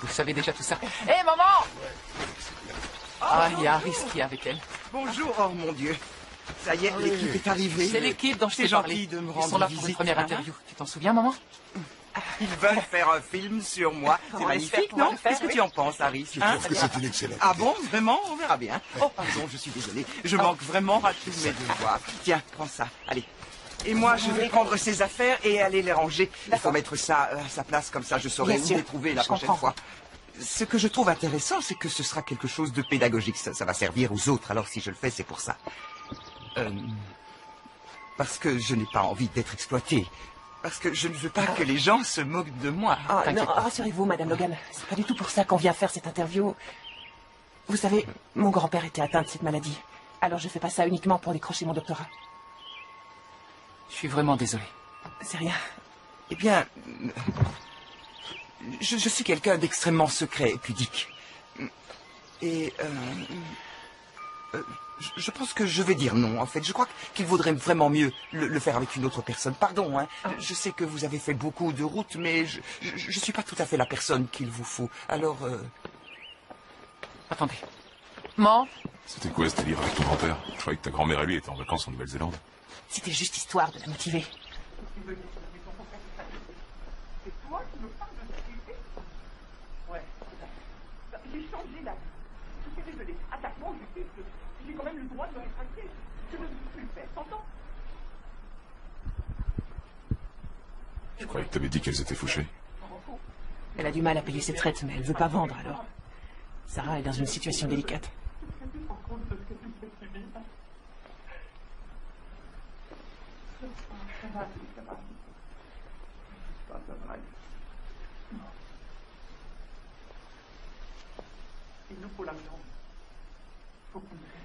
Vous savez déjà tout ça. Hé, maman! Ah, il y a Harris qui est avec elle. Bonjour, oh mon Dieu. Ça y est, l'équipe est arrivée. C'est l'équipe dont je t'ai parlé. C'est gentil de me Ils rendre sont là visite. pour une première interview. Tu t'en souviens, maman? Ils veulent faire un film sur moi. C'est magnifique, non? Qu'est-ce que tu en penses, Harris? Je trouve que c'est une excellente Ah bon, vraiment? On verra bien. Oh, pardon, je suis désolé. Je manque vraiment à tous mes devoirs. Tiens, prends ça. Allez. Et moi, je vais prendre ces affaires et aller les ranger. Il faut mettre ça à sa place, comme ça je saurai où les trouver la prochaine fois. Ce que je trouve intéressant, c'est que ce sera quelque chose de pédagogique. Ça va servir aux autres, alors si je le fais, c'est pour ça. Parce que je n'ai pas envie d'être exploité. Parce que je ne veux pas que les gens se moquent de moi. Ah, non, rassurez-vous, Madame Logan. C'est pas du tout pour ça qu'on vient faire cette interview. Vous savez, mon grand-père était atteint de cette maladie. Alors je fais pas ça uniquement pour décrocher mon doctorat. Je suis vraiment désolé. C'est rien. Eh bien, je suis quelqu'un d'extrêmement secret et pudique. Et je pense que je vais dire non, en fait. Je crois qu'il vaudrait vraiment mieux le faire avec une autre personne. Pardon, hein. Je sais que vous avez fait beaucoup de routes, mais je suis pas tout à fait la personne qu'il vous faut. Alors, Attendez. Maman? C'était quoi ce délire avec ton grand-père? Je croyais que ta grand-mère et lui étaient en vacances en Nouvelle-Zélande. C'était juste histoire de la motiver. c'est toi qui me parles de sécurité? Ouais. J'ai changé d'avis. Je suis désolée. Attaque-moi en justice. J'ai quand même le droit de me rétracter. Je ne veux plus le faire. T'entends? Je croyais que t'avais dit qu'elles étaient fauchées. Elle a du mal à payer ses traites, mais elle veut pas vendre, alors. Sarah est dans une situation délicate. Il nous faut l'argent. Faut qu'on le fasse.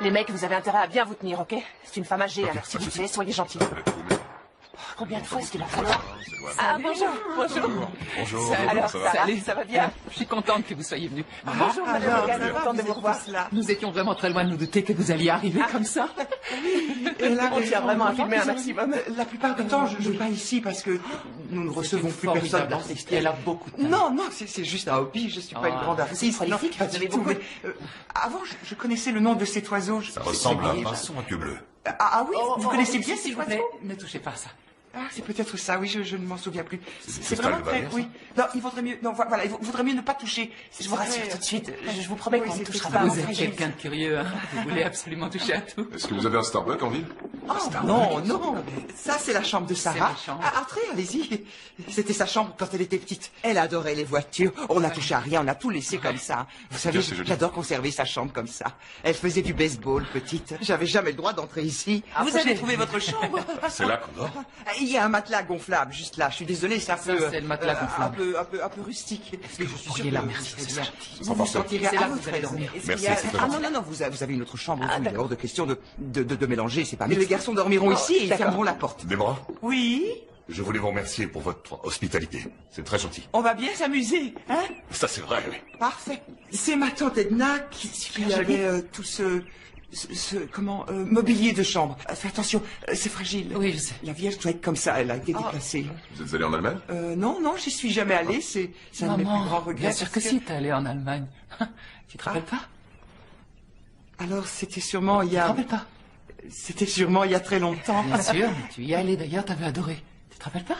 Les mecs, vous avez intérêt à bien vous tenir, ok? C'est une femme âgée, alors s'il vous plaît, soyez gentils. Combien de fois est-ce qu'il va falloir? Ah, bonjour, bonjour. Bonjour. Alors, ça va? ça va bien? Je suis contente que vous soyez venue. Bonjour, Madame Logan, contente de vous revoir. Nous étions vraiment très loin de nous douter que vous alliez arriver comme ça. Et là, On tient vraiment à filmer un maximum. La plupart du temps, je vais pas ici parce que nous ne recevons plus personne dans ces Elle a beaucoup de talent. Non, non, c'est juste un hobby. Je suis pas une grande artiste. prolifique, Non, pas vous du avez tout, beaucoup- mais, avant, je connaissais le nom de cet oiseau. Ça ressemble à un pinson à queue bleue. Ah oui, vous connaissez bien S'il cet vous plaît, oiseau? ne touchez pas à ça. Ah, c'est peut-être ça, oui, je ne m'en souviens plus. C'est cristal vraiment de très, Valère, oui. Non, il vaudrait mieux, non, voilà, il vaudrait mieux ne pas toucher. Je vous rassure tout de suite, je vous promets qu'on ne c'est touchera ça. pas. Vous êtes quelqu'un de curieux, hein. Vous voulez absolument toucher à tout. Est-ce que vous avez un Starbucks en ville? Oh, non, non. Ça, c'est la chambre de Sarah. ma chambre. Ah, entrez, allez-y. C'était sa chambre quand elle était petite. Elle adorait les voitures. On n'a touché à rien, on a tout laissé comme ça. Vous savez, c'est joli. j'adore conserver sa chambre comme ça. Elle faisait du baseball, petite. J'avais jamais le droit d'entrer ici. Vous avez trouvé votre chambre? C'est là qu'on dort? Il y a un matelas gonflable juste là. Je suis désolé, c'est un peu... c'est le matelas gonflable. Un peu rustique. Mais je suis pourriez sûr la que remercier, c'est c'est bien. gentil. Vous vous sentirez C'est là à que vous votre allez aise. dormir. Est-ce Merci, qu'il y a- c'est très Ah gentil. non, vous avez une autre chambre. Il est hors de question de mélanger. C'est pas... Mais les garçons dormiront ici et ils fermeront la porte. Déborah, Oui, je voulais vous remercier pour votre hospitalité. C'est très gentil. on va bien s'amuser, hein? Ça, c'est vrai, oui. Parfait. C'est ma tante Edna qui avait tout ce mobilier de chambre. Fais attention, c'est fragile. Oui, je sais. La vierge doit être comme ça, elle a été déplacée. Vous êtes allé en Allemagne? Non, j'y suis jamais allé, c'est un de mes plus grands Maman, regrets. bien sûr que parce si, t'es allé en Allemagne. Tu te rappelles pas? Alors, c'était sûrement il y Tu te a... rappelles pas? C'était sûrement il y a très longtemps. Bien sûr, mais tu y es allé d'ailleurs, t'avais adoré. Tu te rappelles pas?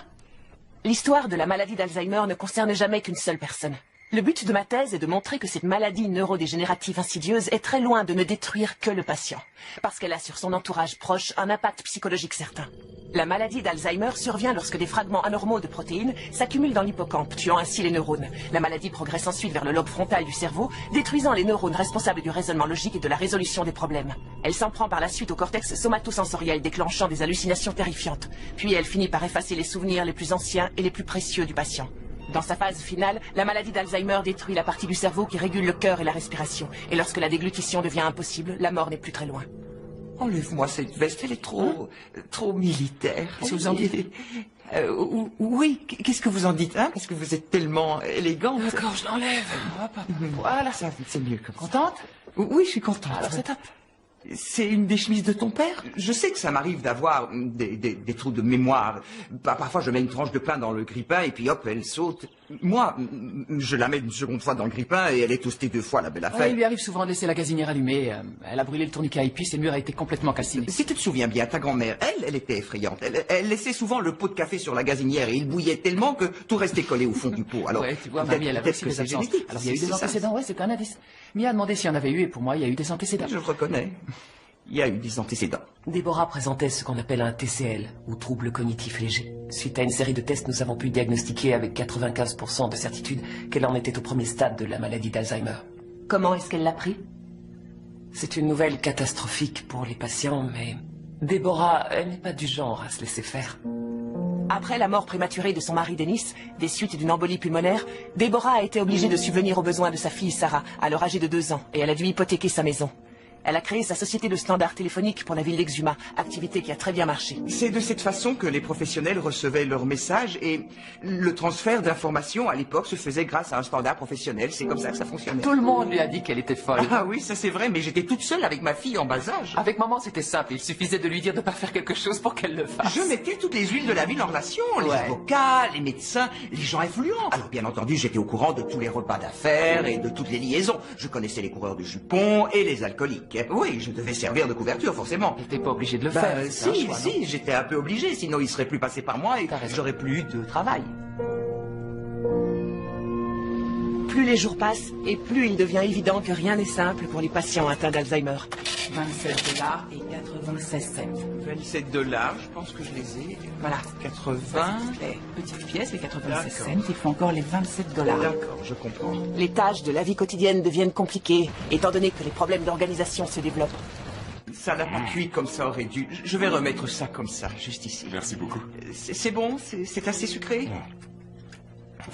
L'histoire de la maladie d'Alzheimer ne concerne jamais qu'une seule personne. Le but de ma thèse est de montrer que cette maladie neurodégénérative insidieuse est très loin de ne détruire que le patient, parce qu'elle a sur son entourage proche un impact psychologique certain. La maladie d'Alzheimer survient lorsque des fragments anormaux de protéines s'accumulent dans l'hippocampe, tuant ainsi les neurones. La maladie progresse ensuite vers le lobe frontal du cerveau, détruisant les neurones responsables du raisonnement logique et de la résolution des problèmes. Elle s'en prend par la suite au cortex somatosensoriel, déclenchant des hallucinations terrifiantes. Puis elle finit par effacer les souvenirs les plus anciens et les plus précieux du patient. Dans sa phase finale, la maladie d'Alzheimer détruit la partie du cerveau qui régule le cœur et la respiration. Et lorsque la déglutition devient impossible, la mort n'est plus très loin. Enlève-moi cette veste, elle est trop militaire. Qu'est-ce que vous en dites? Oui, qu'est-ce que vous en dites, hein? Parce que vous êtes tellement élégante. D'accord, je l'enlève. Hop, hop. Voilà. Ça, c'est mieux comme ça. Contente? Oui, je suis contente. Alors c'est top. C'est une des chemises de ton père? Je sais que ça m'arrive d'avoir des trous de mémoire. Parfois, je mets une tranche de pain dans le grille-pain et puis hop, elle saute. Moi, je la mets une seconde fois dans le grille-pain et elle est toastée 2 fois, la belle affaire. Il lui arrive souvent de laisser la gazinière allumée. Elle a brûlé le tourniquet à épices et le mur a été complètement calciné. Si tu te souviens bien, ta grand-mère, elle était effrayante. Elle laissait souvent le pot de café sur la gazinière et il bouillait tellement que tout restait collé au fond du pot. Alors, ouais, tu vois, mamie, elle avait aussi des absences. Alors, il y a eu des antécédents, ouais, c'est un indice. Mia a demandé s'il y en avait eu et pour moi, il y a eu des antécédents. Je le reconnais. Il y a eu des antécédents. Déborah présentait ce qu'on appelle un TCL, ou trouble cognitif léger. Suite à une série de tests, nous avons pu diagnostiquer avec 95% de certitude qu'elle en était au premier stade de la maladie d'Alzheimer. Comment est-ce qu'elle l'a pris? C'est une nouvelle catastrophique pour les patients, mais Déborah, elle n'est pas du genre à se laisser faire. Après la mort prématurée de son mari Dennis, des suites d'une embolie pulmonaire, Déborah a été obligée de subvenir aux besoins de sa fille Sarah, alors âgée de 2 ans, et elle a dû hypothéquer sa maison. Elle a créé sa société de standard téléphonique pour la ville d'Exuma, activité qui a très bien marché. C'est de cette façon que les professionnels recevaient leurs messages et le transfert d'informations à l'époque se faisait grâce à un standard professionnel. C'est comme ça que ça fonctionnait. Tout le monde lui a dit qu'elle était folle. Ah oui, ça c'est vrai, mais j'étais toute seule avec ma fille en bas âge. Avec maman, c'était simple. Il suffisait de lui dire de pas faire quelque chose pour qu'elle le fasse. Je mettais toutes les huiles de la ville en relation, les avocats, les médecins, les gens influents. Alors bien entendu, j'étais au courant de tous les repas d'affaires et de toutes les liaisons. Je connaissais les coureurs de jupons et les alcooliques. Oui, je devais servir de couverture, forcément. T'es pas obligé de le faire. Si, j'étais un peu obligé, sinon il serait plus passé par moi et j'aurais plus eu de travail. Plus les jours passent, et plus il devient évident que rien n'est simple pour les patients atteints d'Alzheimer. 27 $ et 96 cents. 27 $, je pense que je les ai. Voilà. 80. Les petites pièces, les 96 cents, il faut encore les 27 $. D'accord, je comprends. Les tâches de la vie quotidienne deviennent compliquées, étant donné que les problèmes d'organisation se développent. Ça n'a pas cuit comme ça aurait dû. Je vais remettre ça comme ça, juste ici. Merci beaucoup. C'est bon? C'est assez sucré?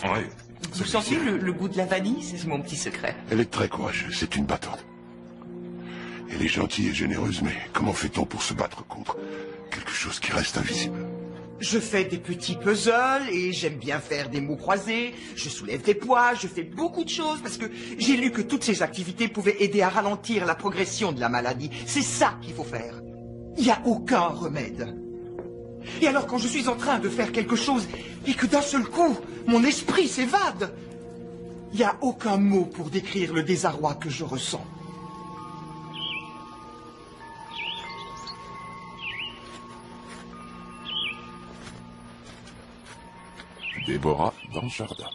Ouais. Vous sentez le goût de la vanille? C'est mon petit secret. Elle est très courageuse, c'est une battante. Elle est gentille et généreuse, mais comment fait-on pour se battre contre quelque chose qui reste invisible? Je fais des petits puzzles et j'aime bien faire des mots croisés. Je soulève des poids, je fais beaucoup de choses parce que j'ai lu que toutes ces activités pouvaient aider à ralentir la progression de la maladie. C'est ça qu'il faut faire. Il n'y a aucun remède. Et alors quand je suis en train de faire quelque chose et que d'un seul coup, mon esprit s'évade, il n'y a aucun mot pour décrire le désarroi que je ressens. Déborah dans le jardin.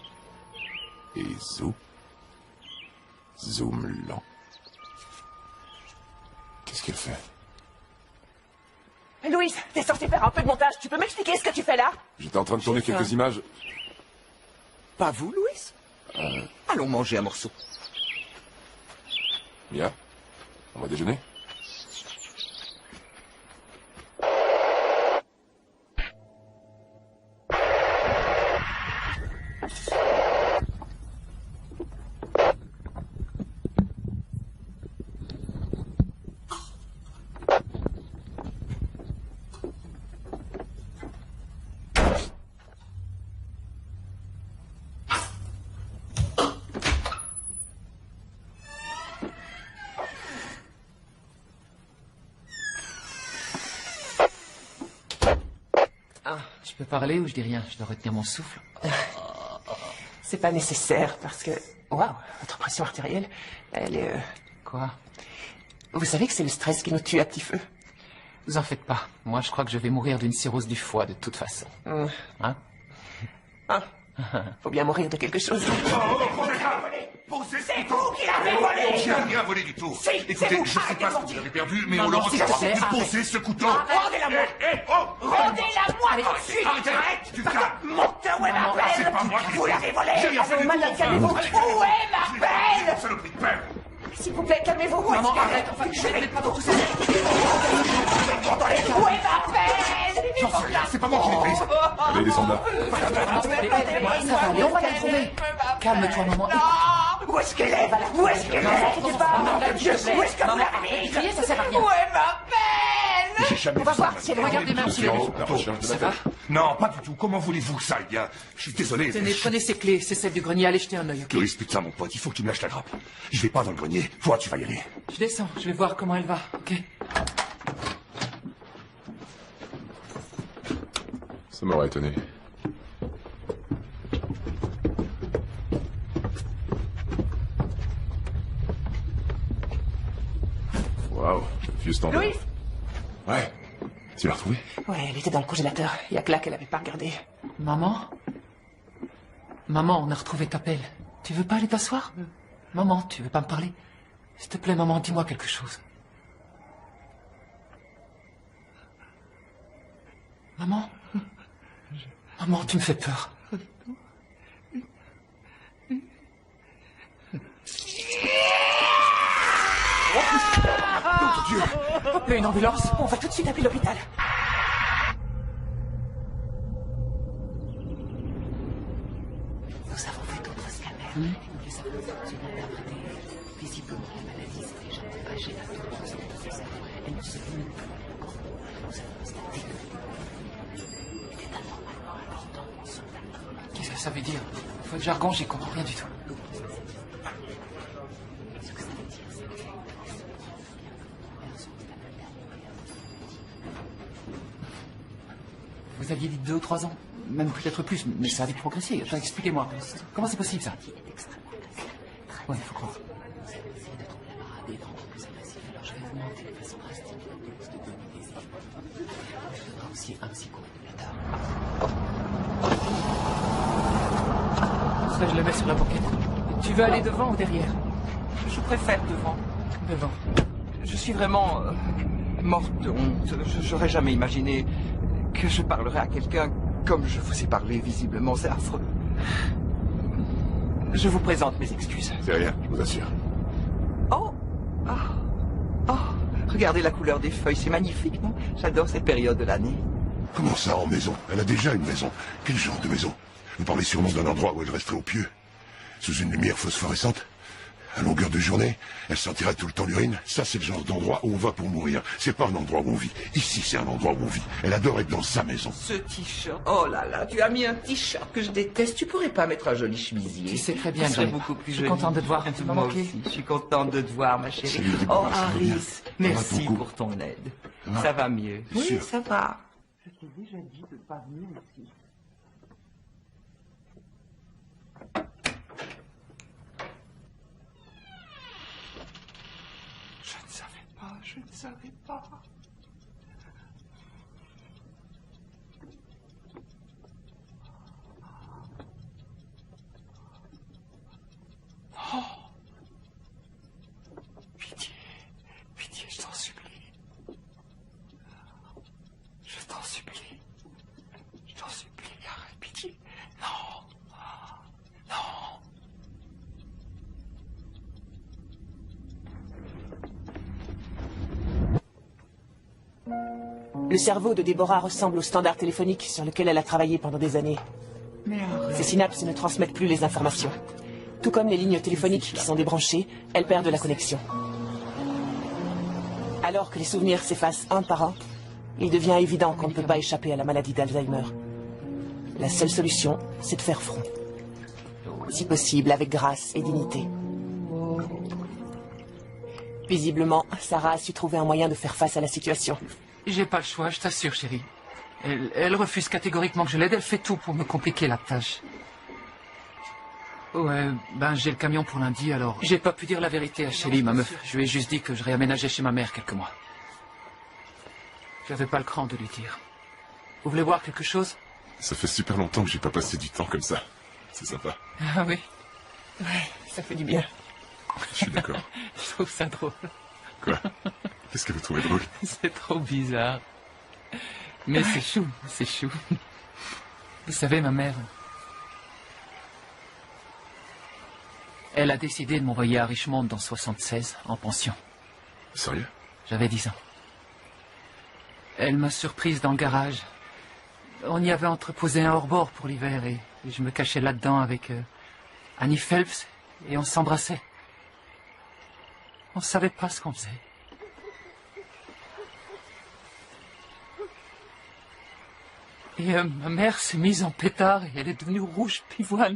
Et zoom lent. Qu'est-ce qu'elle fait? Louise, t'es censé faire un peu de montage. Tu peux m'expliquer ce que tu fais là? J'étais en train de tourner quelques images. Pas vous, Louis? Allons manger un morceau. Mia, on va déjeuner? Je peux parler ou je dis rien? Je dois retenir mon souffle. C'est pas nécessaire parce que... Waouh, votre pression artérielle, elle est... Quoi? Vous savez que c'est le stress qui nous tue à petit feu? Vous en faites pas. Moi, je crois que je vais mourir d'une cirrhose du foie de toute façon. Hein? Faut bien mourir de quelque chose. C'est vous qui l'avez volé! J'ai rien volé du tout. Écoutez, je sais pas ce que vous avez perdu, mais on le retrouvera. Posez ce couteau. Rendez-la-moi! Rendez-la-moi! Arrête! Tu te calmes. Montez, où est ma pelle? C'est pas moi qui Vous l'avez volée! J'ai rien fait du tout. Madame, calmez-vous! Où est ma pelle? Saloperie de pelle. S'il vous plaît, calmez-vous! Maman, arrête, enfin, je ne pas dans tout ça. Où est ma pelle? J'en sais rien, c'est pas moi qui l'ai prise. Allez, descends là. Ça va aller, on va la trouver. Calme-toi, maman. Où est-ce qu'elle est? Où est-ce qu'elle est? Maman, Où est-ce que vous l'avez? crier, ça sert à rien. Où est ma pelle? J'ai jamais On va vu ça. voir si elle Regardez même si Ça va. Non, pas du tout. Comment voulez-vous que ça aille bien? Je suis désolé. Tenez, prenez ces clés, c'est celle du grenier, allez jeter un œil, ok? Loris, putain, mon pote, il faut que tu me lâches la grappe. Je vais pas dans le grenier. Toi, tu vas y aller. Je descends, je vais voir comment elle va, ok? Ça m'aurait étonné. Waouh, vieux standard. Louis! Ouais. Tu l'as retrouvée? Ouais, elle était dans le congélateur. Il y a que là qu'elle avait pas regardé. Maman? Maman, on a retrouvé ta pelle. Tu veux pas aller t'asseoir? Maman, tu veux pas me parler? S'il te plaît, maman, dis-moi quelque chose. Maman? Maman, tu me fais peur. Mon Dieu! Appelez une ambulance. On va tout de suite appeler l'hôpital. Nous avons fait d'autres scanners. Nous les avons interprétés. Visiblement, la maladie s'est déjà propagée à d'autres zones de son cerveau. Elle ne se limite plus à corps. Nous avons constaté que était anormalement important dans son acte. Qu'est-ce que ça veut dire? Votre jargon, j'y comprends rien du tout. Ce que ça veut dire, c'est que Vous aviez dit 2 ou 3 ans, même peut-être plus, mais ça a vite progressé. Enfin, expliquez-moi, comment c'est possible ça? Ouais, il faut croire. Ça, je le mets sur la banquette. Tu veux aller devant ou derrière? Je préfère devant. Devant. Je suis vraiment morte de honte. J'aurais jamais imaginé que je parlerais à quelqu'un comme je vous ai parlé, visiblement. C'est affreux. Je vous présente mes excuses. C'est rien, je vous assure. Oh! Ah! Oh! Regardez la couleur des feuilles, c'est magnifique, non? J'adore cette période de l'année. Comment ça, en maison? Elle a déjà une maison. Quel genre de maison? Vous parlez sûrement d'un endroit où elle resterait au pieu. Sous une lumière phosphorescente? À longueur de journée, elle sentirait tout le temps l'urine. Ça, c'est le genre d'endroit où on va pour mourir. C'est pas un endroit où on vit. Ici, c'est un endroit où on vit. Elle adore être dans sa maison. Ce t-shirt. Oh là là, tu as mis un t-shirt que je déteste. Tu pourrais pas mettre un joli chemisier. Tu sais très bien, Ce serait Johnny. beaucoup plus Je suis joli. contente de te voir. Tu m'as Moi manqué. aussi, je suis contente de te voir, ma chérie. Salut, Oh, Deborah, ça va bien? Harris, Ça va merci ton coup? pour ton aide. va? Ça va mieux. Bien Oui, sûr. ça va. Je t'ai déjà dit de pas venir ici. Je ne savais pas. Oh! Pitié, pitié, je t'en supplie. Je t'en supplie. Je t'en supplie, arrête, pitié. Non. Non. Le cerveau de Déborah ressemble au standard téléphonique sur lequel elle a travaillé pendant des années. Mais arrête. Ses synapses ne transmettent plus les informations. Tout comme les lignes téléphoniques qui sont débranchées, elles perdent la connexion. Alors que les souvenirs s'effacent un par un, il devient évident qu'on ne peut pas échapper à la maladie d'Alzheimer. La seule solution, c'est de faire front. Si possible, avec grâce et dignité. Visiblement, Sarah a su trouver un moyen de faire face à la situation. J'ai pas le choix, je t'assure, chérie. Elle refuse catégoriquement que je l'aide. Elle fait tout pour me compliquer la tâche. Ouais, ben j'ai le camion pour lundi, alors... J'ai pas pu dire la vérité à Shelly, ma meuf. Je lui ai juste dit que je réaménageais chez ma mère quelques mois. J'avais pas le cran de lui dire. Vous voulez voir quelque chose? Ça fait super longtemps que j'ai pas passé du temps comme ça. C'est sympa. Ah oui, Ouais, ça fait du bien. Je suis d'accord. je trouve ça drôle. Quoi? Qu'est-ce que vous trouvez drôle? C'est trop bizarre. Mais c'est chou, c'est chou. Vous savez, ma mère... Elle a décidé de m'envoyer à Richmond dans 76, en pension. Sérieux? J'avais 10 ans. Elle m'a surprise dans le garage. On y avait entreposé un hors-bord pour l'hiver et je me cachais là-dedans avec Annie Phelps et on s'embrassait. On savait pas ce qu'on faisait. Et ma mère s'est mise en pétard et elle est devenue rouge pivoine.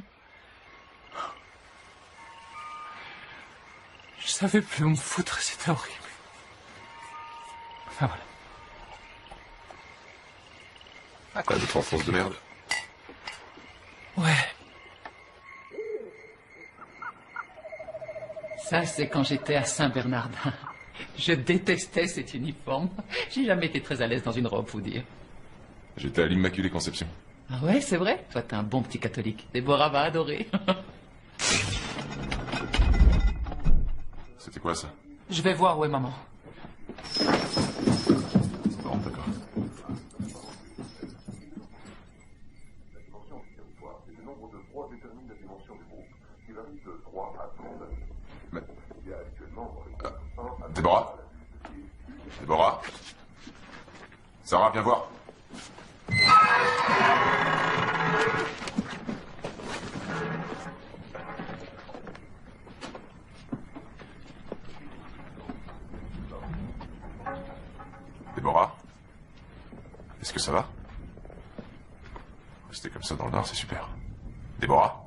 Je savais plus où me foutre, c'était horrible. Enfin voilà. Ah, t'as d'autres enfonces de merde. Ouais. Ça, c'est quand j'étais à Saint-Bernardin. Je détestais cet uniforme. J'ai jamais été très à l'aise dans une robe, faut dire. J'étais à l'Immaculée Conception. Ah ouais, c'est vrai? Toi, t'es un bon petit catholique. Déborah va adorer. C'était quoi ça? Je vais voir où est maman. Bon, d'accord. Mais... Déborah? Déborah? Sarah, viens voir. Déborah? Est-ce que ça va? Rester comme ça dans le Nord, c'est super. Déborah?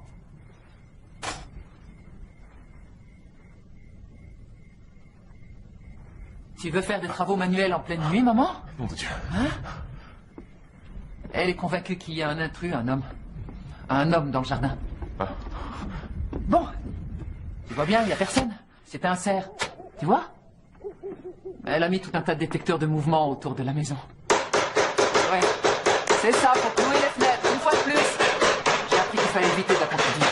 Tu veux faire des travaux manuels en pleine nuit, maman? Nom de Dieu. Hein? Elle est convaincue qu'il y a un intrus, un homme. Un homme dans le jardin. Ah. Bon. Tu vois bien, il n'y a personne. C'était un cerf. Tu vois? Elle a mis tout un tas de détecteurs de mouvement autour de la maison. Ouais. C'est ça, pour clouer les fenêtres, une fois de plus. J'ai appris qu'il fallait éviter de la contredire.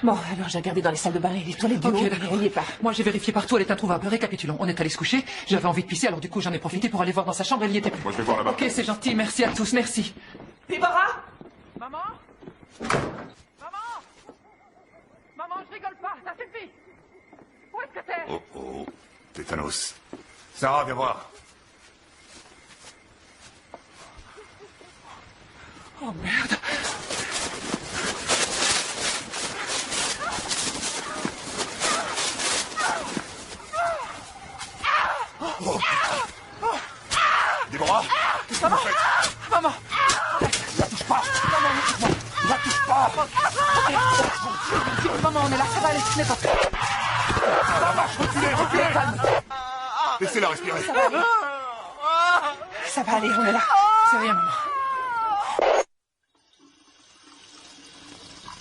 Bon, alors j'ai regardé dans les salles de bain et les toilettes du haut, Ok, d'accord. elle y est pas. Moi, j'ai vérifié partout, elle est introuvable. Récapitulons. On est allé se coucher, j'avais envie de pisser, alors du coup, j'en ai profité pour aller voir dans sa chambre, elle n'y était plus. Moi, je vais voir là-bas. Ok, c'est gentil, merci à tous, merci. Déborah! Maman? Maman? Maman, je rigole pas, ça suffit. Où est-ce que t'es? Oh oh, tétanos. Sarah, viens voir. Oh merde. Déborah, qu'est-ce que vous faites? Maman! La touche pas. Non, la touche pas. Maman, on est là, ça va aller, ce n'est pas... Ça marche, reculez, reculez. Laissez-la respirer. Ça va aller, on est là. C'est rien, maman.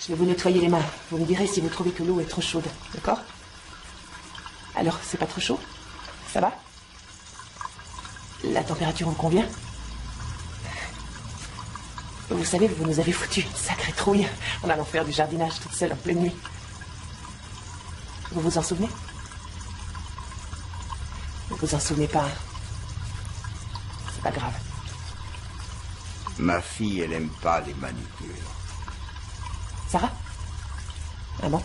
Je vais vous nettoyer les mains. Vous me direz si vous trouvez que l'eau est trop chaude, d'accord? Alors, c'est pas trop chaud? Ça va? La température vous convient? Vous savez, vous nous avez foutu une sacrée trouille en allant faire du jardinage toute seule en pleine nuit. Vous vous en souvenez? Vous vous en souvenez pas, hein? C'est pas grave. Ma fille, elle aime pas les manicures. Sarah? Ah bon?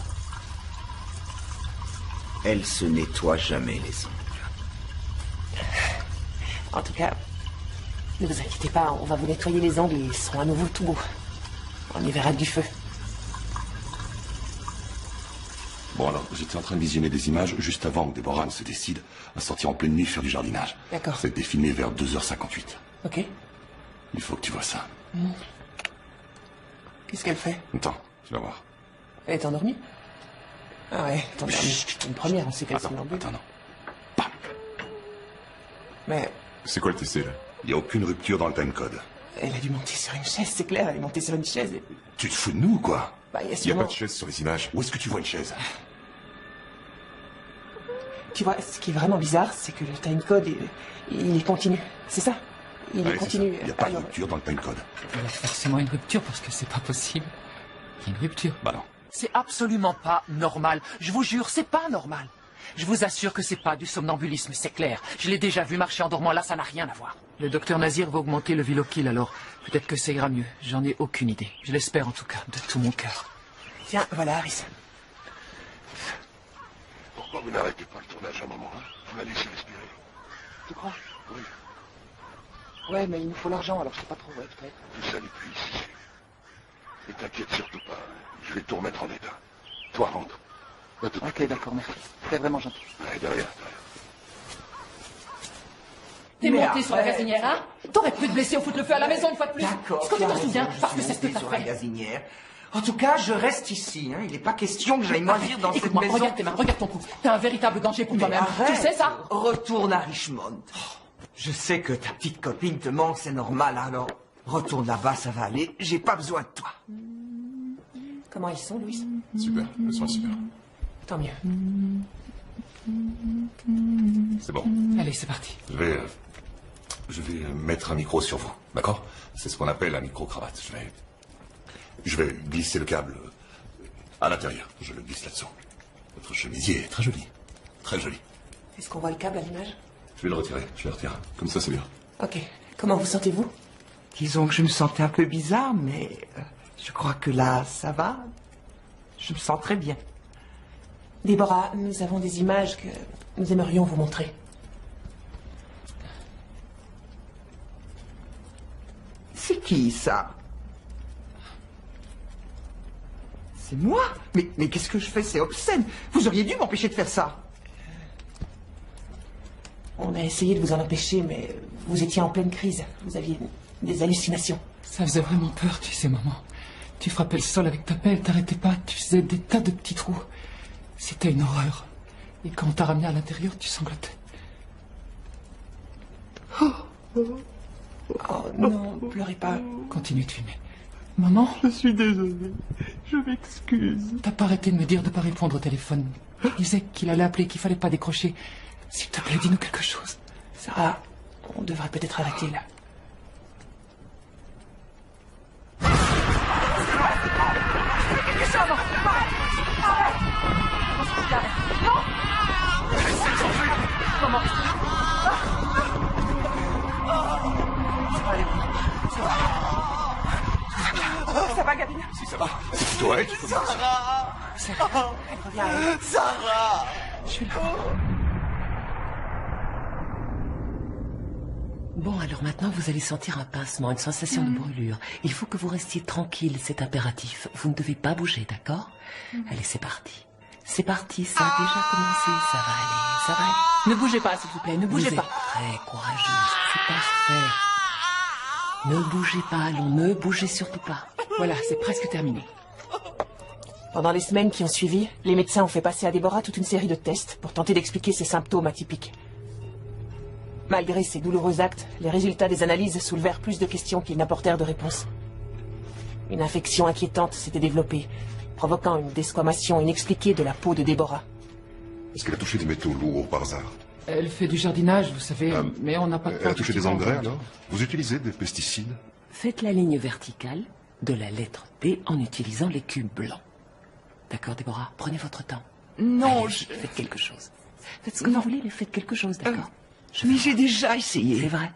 Elle se nettoie jamais les ongles. En tout cas, ne vous inquiétez pas, on va vous nettoyer les ongles et ils seront à nouveau tout beaux. On y verra du feu. Bon alors, j'étais en train de visionner des images juste avant que Déborah ne se décide à sortir en pleine nuit faire du jardinage. D'accord. Ça a été filmé vers 2h58. Ok. Il faut que tu vois ça. Qu'est-ce qu'elle fait? Attends, tu vas voir. Elle est endormie? Ah ouais, elle est endormie. C'est une première, on sait qu'elle Attends, somnambule. attends, non. Bam. Mais C'est quoi le TC, là? Il n'y a aucune rupture dans le timecode. elle a dû monter sur une chaise, c'est clair, elle est montée sur une chaise. Et... Tu te fous de nous ou quoi? Bah, il y a Il n'y a sûrement... pas de chaise sur les images. Où est-ce que tu vois une chaise? Tu vois, ce qui est vraiment bizarre, c'est que le timecode, il est continu. C'est ça? Il est Ouais, c'est continu. ça. Il n'y a pas de Alors, rupture dans le timecode. Il y a forcément une rupture parce que c'est pas possible. Il y a une rupture. Bah non, C'est absolument pas normal. Je vous jure, c'est pas normal. Je vous assure que c'est pas du somnambulisme, c'est clair. Je l'ai déjà vu marcher en dormant, là ça n'a rien à voir. Le docteur Nazir va augmenter le Vilokil alors. Peut-être que ça ira mieux. J'en ai aucune idée. Je l'espère en tout cas, de tout mon cœur. Tiens, voilà, Harris. Pourquoi vous n'arrêtez pas le tournage un moment, hein? Vous la laissez respirer. Tu crois? Oui. Ouais, mais il nous faut l'argent, alors je sais pas trop, ouais, peut-être. Tout ça n'est plus ici. Et t'inquiète surtout pas. Je vais tout remettre en état. Toi, rentre. Va te Ok, d'accord, merci. T'es vraiment gentil. Ouais, de rien. T'es Mais monté sur la arrête. gazinière, hein? T'aurais pu te blesser ou foutre le feu à la maison une fois de plus. D'accord. Est-ce que tu tu as t'en raison, souviens? je Parce suis que c'est ce que monté t'as sur la fait. gazinière. En tout cas, je reste ici, hein. Il n'est pas question que j'aille moisir dans cette Écoute-moi, maison. regarde tes mains, regarde ton cou. T'es un véritable danger pour Mais toi-même. Tu arrête. sais ça? Retourne à Richmond. Je sais que ta petite copine te manque, c'est normal, alors retourne là-bas, ça va aller. J'ai pas besoin de toi. Comment ils sont, Louis? Super, le son est super. Tant mieux. C'est bon. Allez, c'est parti. Je vais mettre un micro sur vous, d'accord? C'est ce qu'on appelle un micro-cravate. Je vais glisser le câble à l'intérieur. Je le glisse là-dessous. Votre chemisier est très joli. Très joli. Est-ce qu'on voit le câble à l'image? Je vais le retirer. Je vais le retirer. Comme ça, c'est bien. Ok. Comment vous sentez-vous? Disons que je me sentais un peu bizarre, mais je crois que là, ça va. Je me sens très bien. Déborah, nous avons des images que nous aimerions vous montrer. C'est qui, ça? C'est moi? Mais qu'est-ce que je fais? C'est obscène. Vous auriez dû m'empêcher de faire ça. On a essayé de vous en empêcher, mais vous étiez en pleine crise. Vous aviez des hallucinations. Ça faisait vraiment peur, tu sais, maman. Tu frappais le sol avec ta pelle, t'arrêtais pas, tu faisais des tas de petits trous. C'était une horreur. Et quand on t'a ramené à l'intérieur, tu sanglotais. Oh non, pleurez pas. Continue de filmer. Maman, Je suis désolé. Je m'excuse. t'as pas arrêté de me dire de pas répondre au téléphone. Il disait qu'il allait appeler, qu'il fallait pas décrocher. S'il te plaît, dis-nous quelque chose. Sarah, on devrait peut-être arrêter là. Ça va, Gavin? Si ça va, c'est plutôt elle qui commence. Sarah! Je suis là. Bon, alors maintenant, vous allez sentir un pincement, une sensation de brûlure. Il faut que vous restiez tranquille, c'est impératif. Vous ne devez pas bouger, d'accord? Allez, c'est parti. C'est parti, ça a déjà commencé. Ça va aller, ça va aller. Ne bougez pas, s'il vous plaît, ne bougez Vous pas. êtes très courageuse, c'est parfait. Ne bougez pas, allons, ne bougez surtout pas. Voilà, c'est presque terminé. Pendant les semaines qui ont suivi, les médecins ont fait passer à Déborah toute une série de tests pour tenter d'expliquer ces symptômes atypiques. Malgré ces douloureux actes, les résultats des analyses soulevèrent plus de questions qu'ils n'apportèrent de réponses. Une infection inquiétante s'était développée, provoquant une desquamation inexpliquée de la peau de Déborah. Est-ce qu'elle a touché des métaux lourds par hasard? Elle fait du jardinage, vous savez, mais on n'a pas de Elle a temps touché des effectivement. engrais alors? Vous utilisez des pesticides? Faites la ligne verticale de la lettre D en utilisant les cubes blancs. D'accord, Déborah? Prenez votre temps. Non, Allez, faites quelque chose. Faites ce que vous voulez, mais faites quelque chose, d'accord? Mais j'ai déjà essayé. C'est vrai.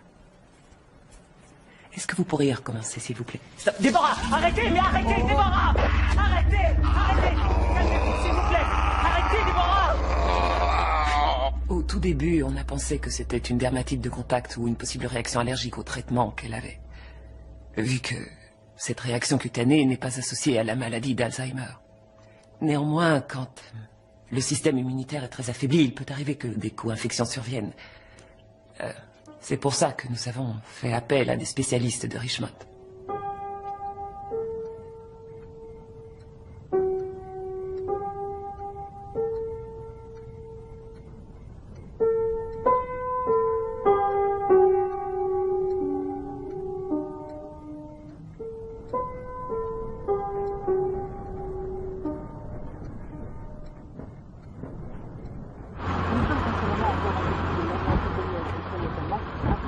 Est-ce que vous pourriez recommencer, s'il vous plaît? Stop. Déborah, arrêtez, mais arrêtez, Déborah! Arrêtez, arrêtez! Calmez-vous, s'il vous plaît! Arrêtez, Déborah! Au tout début, on a pensé que c'était une dermatite de contact ou une possible réaction allergique au traitement qu'elle avait. Vu que cette réaction cutanée n'est pas associée à la maladie d'Alzheimer. Néanmoins, quand le système immunitaire est très affaibli, il peut arriver que des co-infections surviennent. C'est pour ça que nous avons fait appel à des spécialistes de Richmond.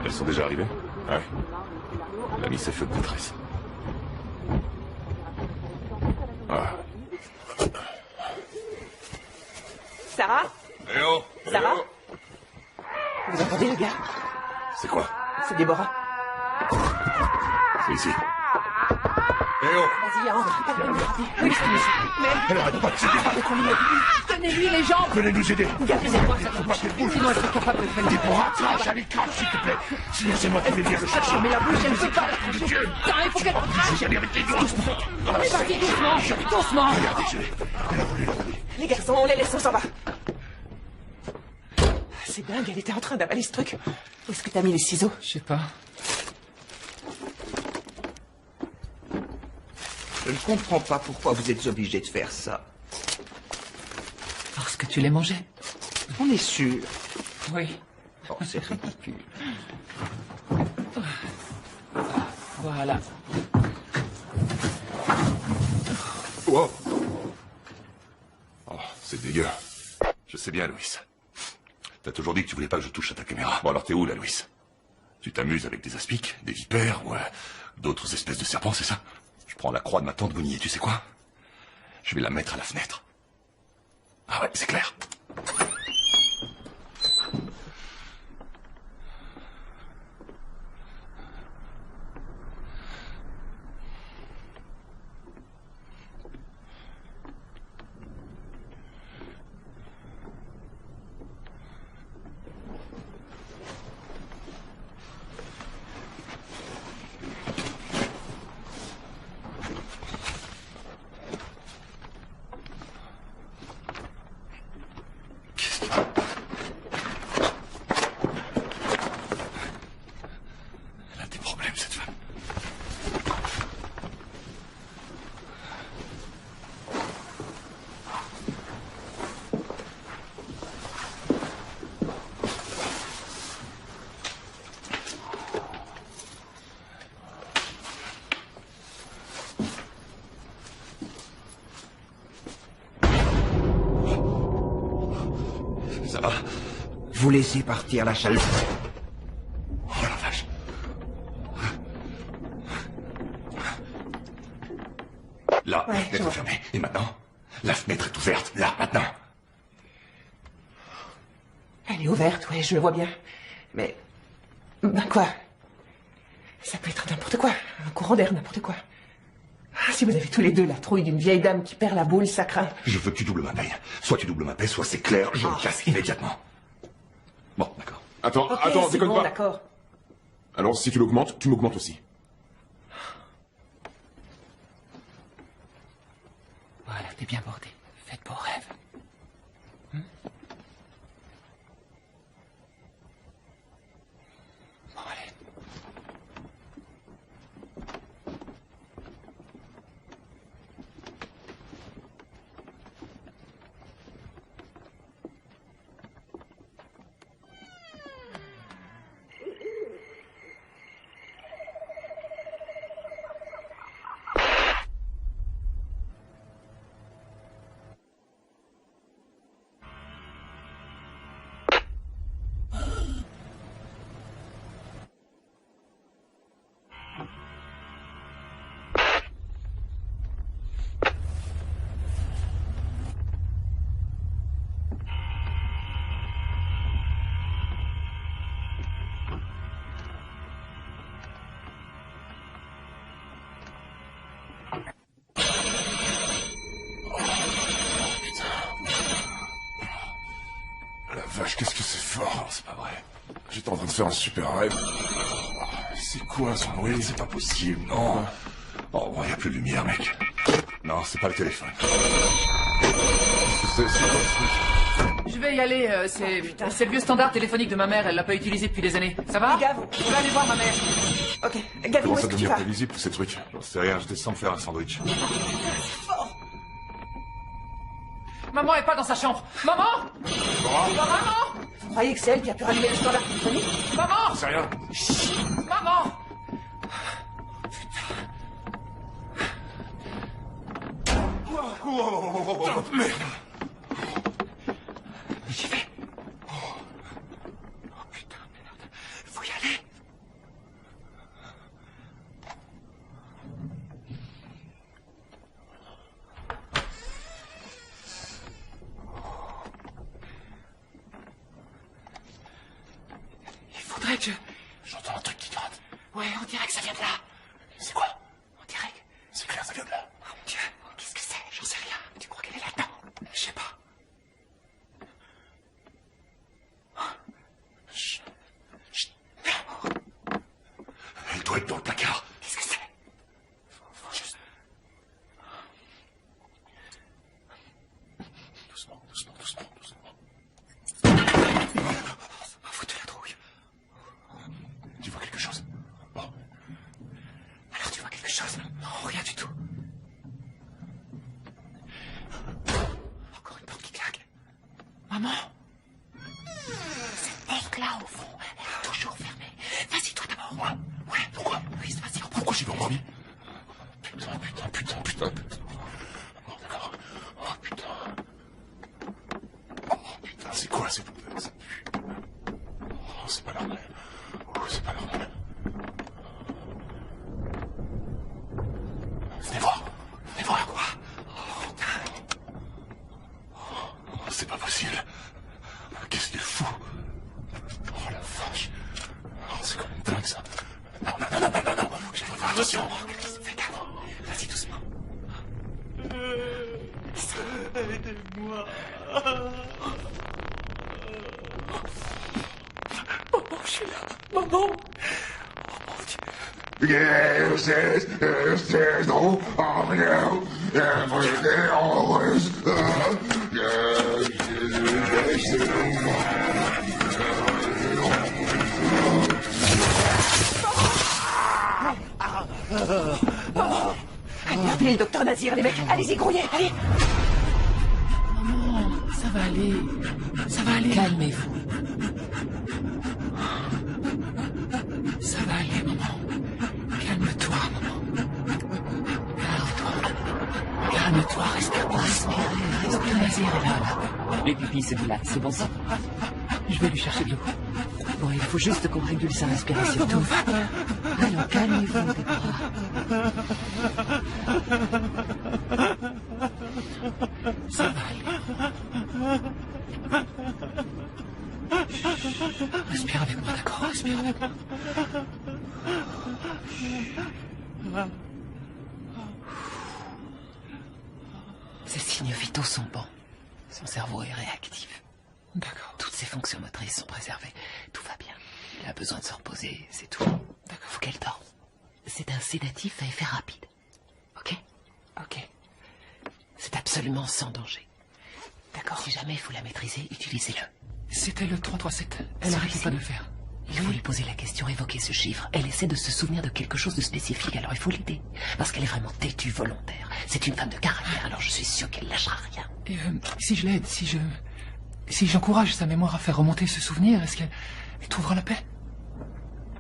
Elles sont déjà arrivées? Ouais. Elle a mis ses feux de détresse. Ah. Sarah? Eh oh! Sarah? Eh oh. Vous entendez, les gars? C'est quoi? C'est Déborah. C'est ici. Eh oh! Vas-y, entre. Oui, Elle arrête pas de tirer. Tenez-lui les jambes. Venez nous aider. Gardez-moi ça. Faut pas qu'elle bouge. Sinon, elle sera capable de faire le Déborah, lâche, allez, crache, s'il te plaît. Sinon, c'est moi qui vais venir le chercher. Mais la bouche, elle ne peut pas. Dieu! Putain, il faut qu'elle... J'y allais avec les doigts. On est parti doucement. Doucement. Regardez, je l'ai. Elle a voulu la donner. Les garçons, on les laisse, on s'en va. C'est dingue, elle était en train d'avaler ce truc. Où est-ce que t'as mis les ciseaux? Je sais pas. Je ne comprends pas pourquoi vous êtes obligé de faire ça. Parce que tu les mangeais. On est sûr. Oui. Oh, c'est ridicule. Voilà. Wow. Oh, c'est dégueu. Je sais bien, Louis. T'as toujours dit que tu voulais pas que je touche à ta caméra. Bon, alors t'es où, là, Louis? Tu t'amuses avec des aspics, des vipères, ou d'autres espèces de serpents, c'est ça? Je prends la croix de ma tante Bonnie, et tu sais quoi? Je vais la mettre à la fenêtre. Ah ouais, c'est clair. Elle a des problèmes, cette femme. Ça va? Vous laissez partir la chaloupe. Oh la vache. Là, la Ouais, je fenêtre vois. est fermée. Et maintenant, la fenêtre est ouverte. Là, maintenant. Elle est ouverte, ouais, je le vois bien. Mais... Ben quoi? Ça peut être n'importe quoi. Un courant d'air, n'importe quoi. Ah, si vous avez tous les deux la trouille d'une vieille dame qui perd la boule, ça craint. Je veux que tu doubles ma paye. Soit tu doubles ma paye, soit c'est clair, je me casse immédiatement. Bon, d'accord. Attends, Ok, attends, c'est déconne bon, pas. d'accord. Alors, si tu l'augmentes, tu m'augmentes aussi. Voilà, t'es bien bordé. Faites beaux rêves. Bon, allez. La vache, qu'est-ce que c'est fort. C'est pas vrai. J'étais en train de faire un super rêve. C'est quoi ce bruit? C'est pas possible, non. Oh, bon, y a plus de lumière, mec. Non, c'est pas le téléphone. C'est quoi ce truc? Je vais y aller, c'est le vieux standard téléphonique de ma mère, elle l'a pas utilisé depuis des années. Ça va? Les gars, Je vais aller voir ma mère. Ok, Gavin, où Comment est-ce ça que tu devenir vas? prévisible, tous ces trucs? J'en sais rien, je descends me faire un sandwich. Maman est pas dans sa chambre. Maman! Maman! Vous croyez que c'est elle qui a pu rallumer le standard téléphonique? Maman! C'est rien. Maman! Oh, merde! J'y vais. Oh putain, merde. Faut y aller. que... J'entends un truc qui gratte. Ouais, on dirait que ça vient de là. C'est quoi? On dirait que... C'est clair, ça vient de là. Oh mon Dieu, qu'est-ce que c'est? J'en sais rien. Tu crois qu'elle est là-dedans? Je sais pas. Chut. Chut. Elle doit être dans le placard. Qu'est-ce que c'est? Juste. Doucement, doucement, doucement, doucement. Ça m'a foutu la trouille. Tu vois quelque chose? Bon. Alors tu vois quelque chose? Non, rien du tout. Encore une porte qui claque. Maman! Cette porte-là, au fond, elle est toujours fermée. Vas-y, toi d'abord. Ouais. Ouais. Pourquoi? Oui, vas-y, reprends. Pourquoi j'y vais en premier? Putain, putain, putain, putain, putain. Oh, d'accord. Oh, putain. Oh, putain, c'est quoi? Ça pue. Oh, c'est pas normal. Oh, c'est pas normal. Venez voir. Venez voir. Quoi? Oh, putain. Oh, c'est pas possible. Qu'est-ce qu'il fout? Oh, la vache. Oh, c'est quand même dingue, ça. Non, non, non, non, non, non. J'ai fait attention. Fais gaffe. Vas-y, doucement. Aidez-moi. Maman, je suis là. Maman. Oh mon Dieu. Yes, yes, yes, yes, no, oh no, everything always, yes, yes, Allez, appelez le docteur Nazir, les mecs. Allez-y, grouillez, allez. Maman, ça va aller. Ça va aller. Calmez-vous. Ça va aller, maman. Calme-toi, maman. Calme-toi. Calme-toi, respire pas. Respire. Docteur Nazir est là. Les pupilles se dilatent, c'est bon signe. Je vais lui chercher de l'eau. Bon, il faut juste qu'on régule sa respiration. Tout va bien. Alors, calmez-vous, Déborah. Ça va aller. Respire avec moi, d'accord? Respire avec moi. Ses signes vitaux sont bons. Son cerveau est réactif. D'accord. Toutes ses fonctions motrices sont préservées. Tout va bien. Il a besoin de se reposer, c'est tout. D'accord. Faut qu'elle dorme. C'est un sédatif à effet rapide. Ok? Ok. C'est absolument sans danger. D'accord. Si jamais il faut la maîtriser, utilisez-le. C'était le 337. Elle Celui-ci. n'arrêtait pas de le faire. Il faut lui poser la question, évoquer ce chiffre. Elle essaie de se souvenir de quelque chose de spécifique, alors il faut l'aider. Parce qu'elle est vraiment têtue, volontaire. C'est une femme de caractère, alors je suis sûr qu'elle lâchera rien. Et si je l'aide, si j'encourage sa mémoire à faire remonter ce souvenir, est-ce qu'elle trouvera la paix?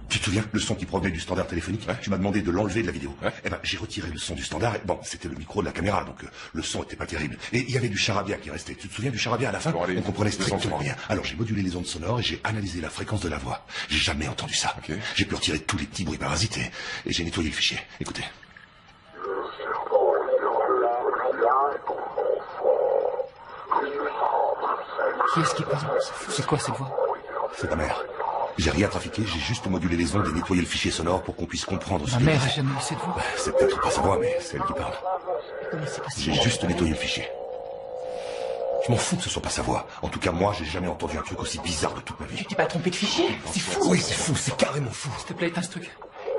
Tu te souviens, le son qui provenait du standard téléphonique? Tu m'as demandé de l'enlever de la vidéo. Eh ben, j'ai retiré le son du standard. Et, bon, c'était le micro de la caméra, donc le son était pas terrible. Et il y avait du charabia qui restait. Tu te souviens du charabia à la fin? Bon, allez, on comprenait strictement les rien. Alors j'ai modulé les ondes sonores et j'ai analysé la fréquence de la voix. J'ai jamais entendu ça. Ok. J'ai pu retirer tous les petits bruits parasites et j'ai nettoyé le fichier. Écoutez. Qui est-ce qui parle? C'est quoi cette voix? C'est ta mère. J'ai rien trafiqué, j'ai juste modulé les ondes et nettoyé le fichier sonore pour qu'on puisse comprendre ce Ma qu'elle mère a disait. jamais eu cette voix. C'est peut-être pas sa voix, mais c'est elle qui parle. Comment c'est possible? J'ai juste nettoyé le fichier. Je m'en fous que ce soit pas sa voix. En tout cas, moi, j'ai jamais entendu un truc aussi bizarre de toute ma vie. Tu t'es pas trompé de fichier? C'est fou. Oui, c'est fou, c'est carrément fou. S'il te plaît, éteins ce truc.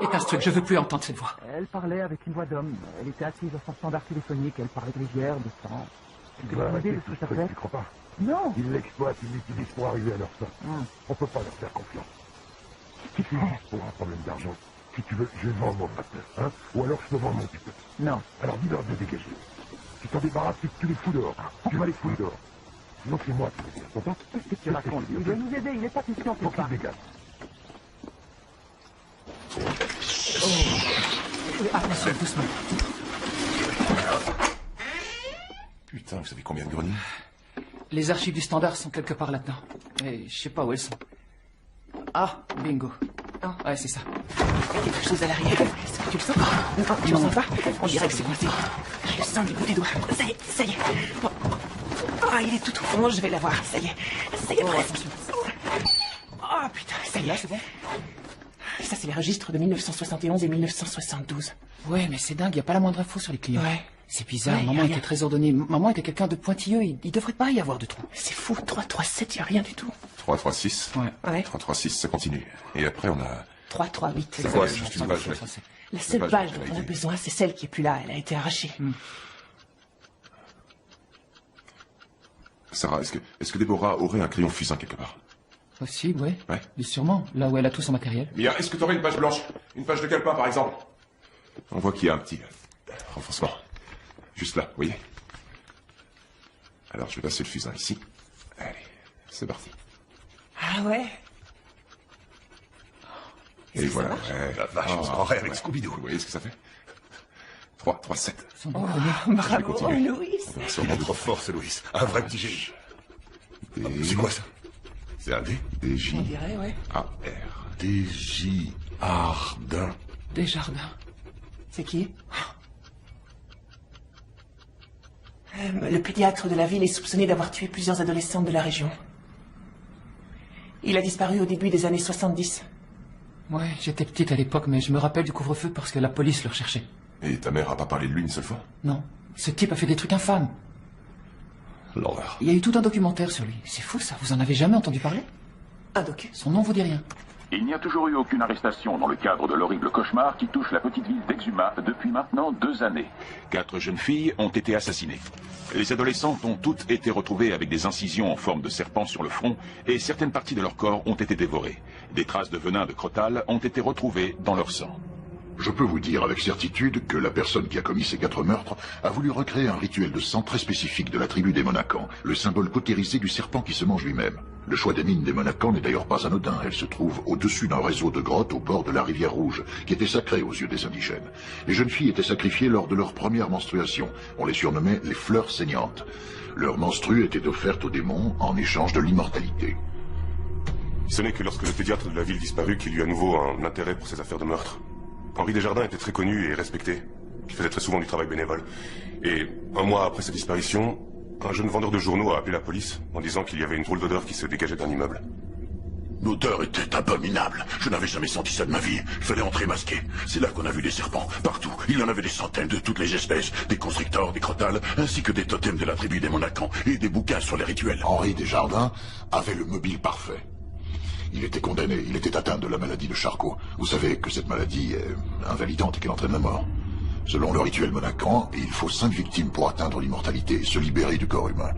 Éteins ce truc, je veux plus entendre cette voix. Elle parlait avec une voix d'homme. Elle était assise à son standard téléphonique. Elle parlait de rivière, de sang. Tu as une idée de ce que ça fait? Tu crois pas? Non. Ils l'exploitent, ils l'utilisent pour arriver à leur fin. On peut pas leur faire confiance. Si tu juste pour un problème d'argent, si tu veux, je vais vendre mon master, hein? Ou alors je te vends mon pipe. Non. Alors dis-leur de dégager. Tu t'en débarrasses, tu les fous dehors. Tu vas les foutre dehors. Sinon c'est moi qui vais dire. T'entends? Qu'est-ce que tu racontes? Il doit nous aider. Il n'est pas question Faut qu'il qu'ils parte. dégagent. Attention, doucement. Putain, vous savez combien de grenouilles? Les archives du standard sont quelque part là-dedans. Mais je sais pas où elles sont. Ah, bingo. Ouais, c'est ça. Il y a quelque chose à l'arrière. Est-ce que tu le sens? Non, tu le sens pas? On dirait que c'est coincé. Je le sens du bout des doigts. Ça y est, ça y est. Ah, il est tout au fond, je vais l'avoir. Ça y est, presque. Ah, Ah, putain, ça y est, c'est bon. Ça, c'est les registres de 1971 et 1972. Ouais, mais c'est dingue, y a pas la moindre info sur les clients. Ouais. C'est bizarre, Ouais, y a maman rien. était très ordonnée. Maman était quelqu'un de pointilleux, il devrait pas y avoir de trous. C'est fou, 337, y a rien du tout. 336. Ouais. 336, ça continue. Et après, on a... 338. C'est quoi, c'est juste une page, ouais. La seule page page elle dont a on a été- besoin, c'est celle qui est plus là. Elle a été arrachée. Sarah, est-ce que Déborah aurait un crayon fusain quelque part? Possible, ouais. Ouais. Mais sûrement, là où elle a tout son matériel. Mia, est-ce que tu aurais une page blanche? Une page de quel pas, par exemple? On voit qu'il y a un petit renforcement. Juste là, vous voyez? Alors, je vais passer le fusain ici. Allez, c'est parti. Ah ouais. Et voilà, ouais. La vache, on se croirait avec Scooby-Doo. Vous voyez ce que ça fait? 3, 3, 7. Bravo, continuer. Louis. Sûrement trop fort, ce Louis. Un vrai petit génie. C'est quoi ça? C'est un dé? DJ, On dirait, ouais. A, R. DJ Ardin. Desjardins. C'est qui? Le pédiatre de la ville est soupçonné d'avoir tué plusieurs adolescentes de la région. Il a disparu au début des années 70. Ouais, j'étais petite à l'époque, mais je me rappelle du couvre-feu parce que la police le recherchait. Et ta mère a pas parlé de lui une seule fois? Non, ce type a fait des trucs infâmes. L'horreur. Il y a eu tout un documentaire sur lui. C'est fou ça, vous en avez jamais entendu parler? Un docu. Son nom vous dit rien. Il n'y a toujours eu aucune arrestation dans le cadre de l'horrible cauchemar qui touche la petite ville d'Exuma depuis maintenant 2 années. 4 jeunes filles ont été assassinées. Les adolescentes ont toutes été retrouvées avec des incisions en forme de serpent sur le front et certaines parties de leur corps ont été dévorées. Des traces de venin de crotal ont été retrouvées dans leur sang. Je peux vous dire avec certitude que la personne qui a commis ces 4 meurtres a voulu recréer un rituel de sang très spécifique de la tribu des Monacans, le symbole cautérisé du serpent qui se mange lui-même. Le choix des mines des Monacans n'est d'ailleurs pas anodin. Elle se trouve au-dessus d'un réseau de grottes au bord de la rivière Rouge, qui était sacrée aux yeux des indigènes. Les jeunes filles étaient sacrifiées lors de leur première menstruation. On les surnommait les fleurs saignantes. Leur menstrue était offerte aux démons en échange de l'immortalité. Ce n'est que lorsque le pédiatre de la ville disparut qu'il eut à nouveau un intérêt pour ces affaires de meurtre. Henri Desjardins était très connu et respecté. Il faisait très souvent du travail bénévole. Et un mois après sa disparition, un jeune vendeur de journaux a appelé la police en disant qu'il y avait une drôle d'odeur qui se dégageait d'un immeuble. L'odeur était abominable. Je n'avais jamais senti ça de ma vie. Il fallait entrer masqué. C'est là qu'on a vu des serpents. Partout. Il y en avait des centaines de toutes les espèces. Des constrictors, des crotales, ainsi que des totems de la tribu des Monacans et des bouquins sur les rituels. Henri Desjardins avait le mobile parfait. Il était condamné. Il était atteint de la maladie de Charcot. Vous savez que cette maladie est invalidante et qu'elle entraîne la mort. Selon le rituel monacan, il faut 5 victimes pour atteindre l'immortalité et se libérer du corps humain.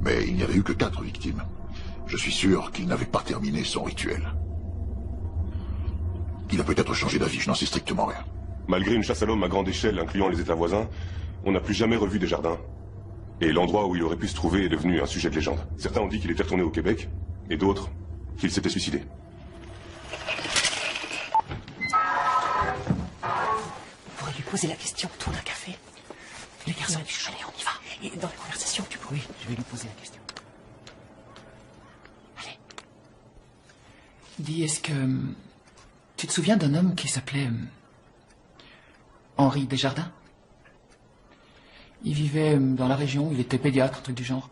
Mais il n'y avait eu que 4 victimes. Je suis sûr qu'il n'avait pas terminé son rituel. Il a peut-être changé d'avis, je n'en sais strictement rien. Malgré une chasse à l'homme à grande échelle incluant les États voisins, on n'a plus jamais revu Desjardins. Et l'endroit où il aurait pu se trouver est devenu un sujet de légende. Certains ont dit qu'il était retourné au Québec, et d'autres qu'il s'était suicidé. Vous pourriez lui poser la question autour d'un café. Les garçons, allez, on y va. Et dans la conversation, tu pourrais... Oui, je vais lui poser la question. Allez. Dis, est-ce que... Tu te souviens d'un homme qui s'appelait... Henri Desjardins? Il vivait dans la région, il était pédiatre, un truc du genre.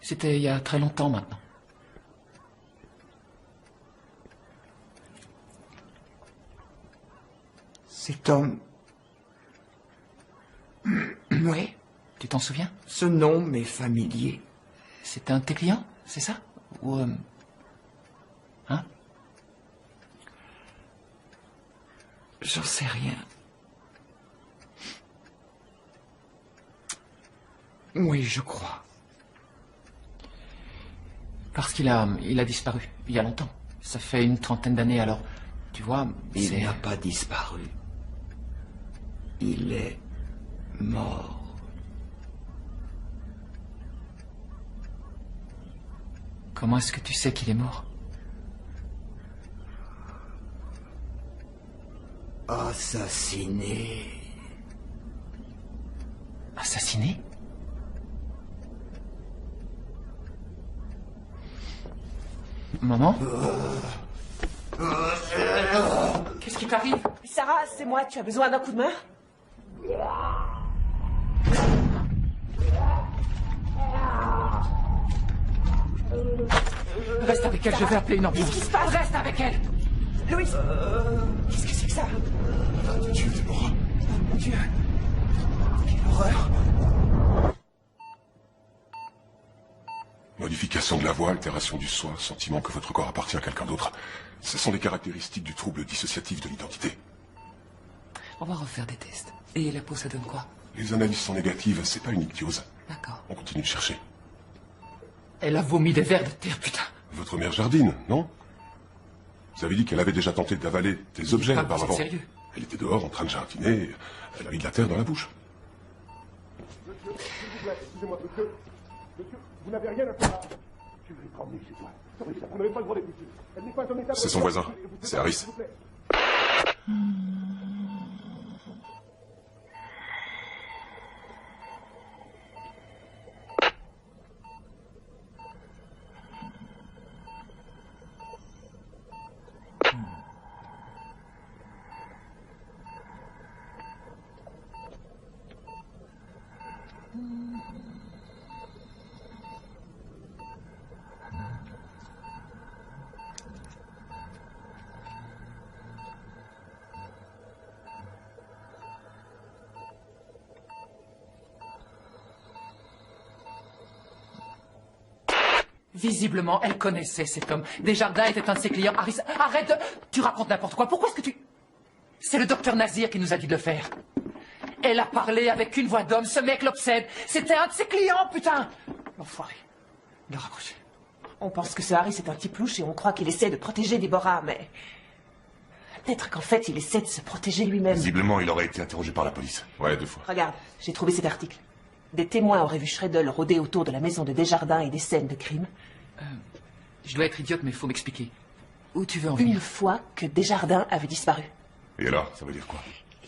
C'était il y a très longtemps maintenant. Cet homme... Oui, Tu t'en souviens? ce nom m'est familier. C'était un de tes clients, c'est ça? Ou... Hein? J'en sais rien. Oui, je crois. Parce qu'il a disparu, il y a longtemps. Ça fait une 30aine d'années, alors... Tu vois, Il c'est... n'a pas disparu. Il est mort. Comment est-ce que tu sais qu'il est mort? Assassiné. Assassiné? Maman? Qu'est-ce qui t'arrive? Sarah, c'est moi, tu as besoin d'un coup de main? Reste avec elle, je vais appeler une ambulance. Qu'est-ce qui se passe? Reste avec elle. Louis, qu'est-ce que c'est que ça? Dieu, Déborah. Mon Dieu. Quelle horreur. Modification de la voix, altération du soi, sentiment que votre corps appartient à quelqu'un d'autre. Ce sont des caractéristiques du trouble dissociatif de l'identité. On va refaire des tests. Et la peau, ça donne quoi? Les analyses sont négatives, c'est pas une ichthyose. D'accord. On continue de chercher. Elle a vomi des vers de terre, putain. Votre mère Jardine, non? Vous avez dit qu'elle avait déjà tenté d'avaler des objets Pas, c'est auparavant. sérieux. Elle était dehors en train de jardiner, et elle a mis de la terre dans la bouche. Excusez-moi, monsieur. Monsieur, vous n'avez rien à faire. Je vais ramener chez toi. Vous n'avez pas le droit d'être ici. Elle n'est pas en état de... C'est son voisin, c'est Harris. S'il vous plaît. Visiblement, elle connaissait cet homme. Desjardins était un de ses clients. Harris, arrête de... Tu racontes n'importe quoi. Pourquoi est-ce que tu... C'est le docteur Nazir qui nous a dit de le faire. Elle a parlé avec une voix d'homme. Ce mec l'obsède. C'était un de ses clients, putain. L'enfoiré. Il a raccroché. On pense que ce Harris est un petit louche et on croit qu'il essaie de protéger Déborah, mais... Peut-être qu'en fait, il essaie de se protéger lui-même. Visiblement, il aurait été interrogé par la police. Ouais, 2 fois. Regarde, j'ai trouvé cet article. Des témoins auraient vu Schredel rôder autour de la maison de Desjardins et des scènes de crime. Je dois être idiote, mais il faut m'expliquer. Où tu veux en venir? Une fois que Desjardins avait disparu. Et là, ça veut dire quoi?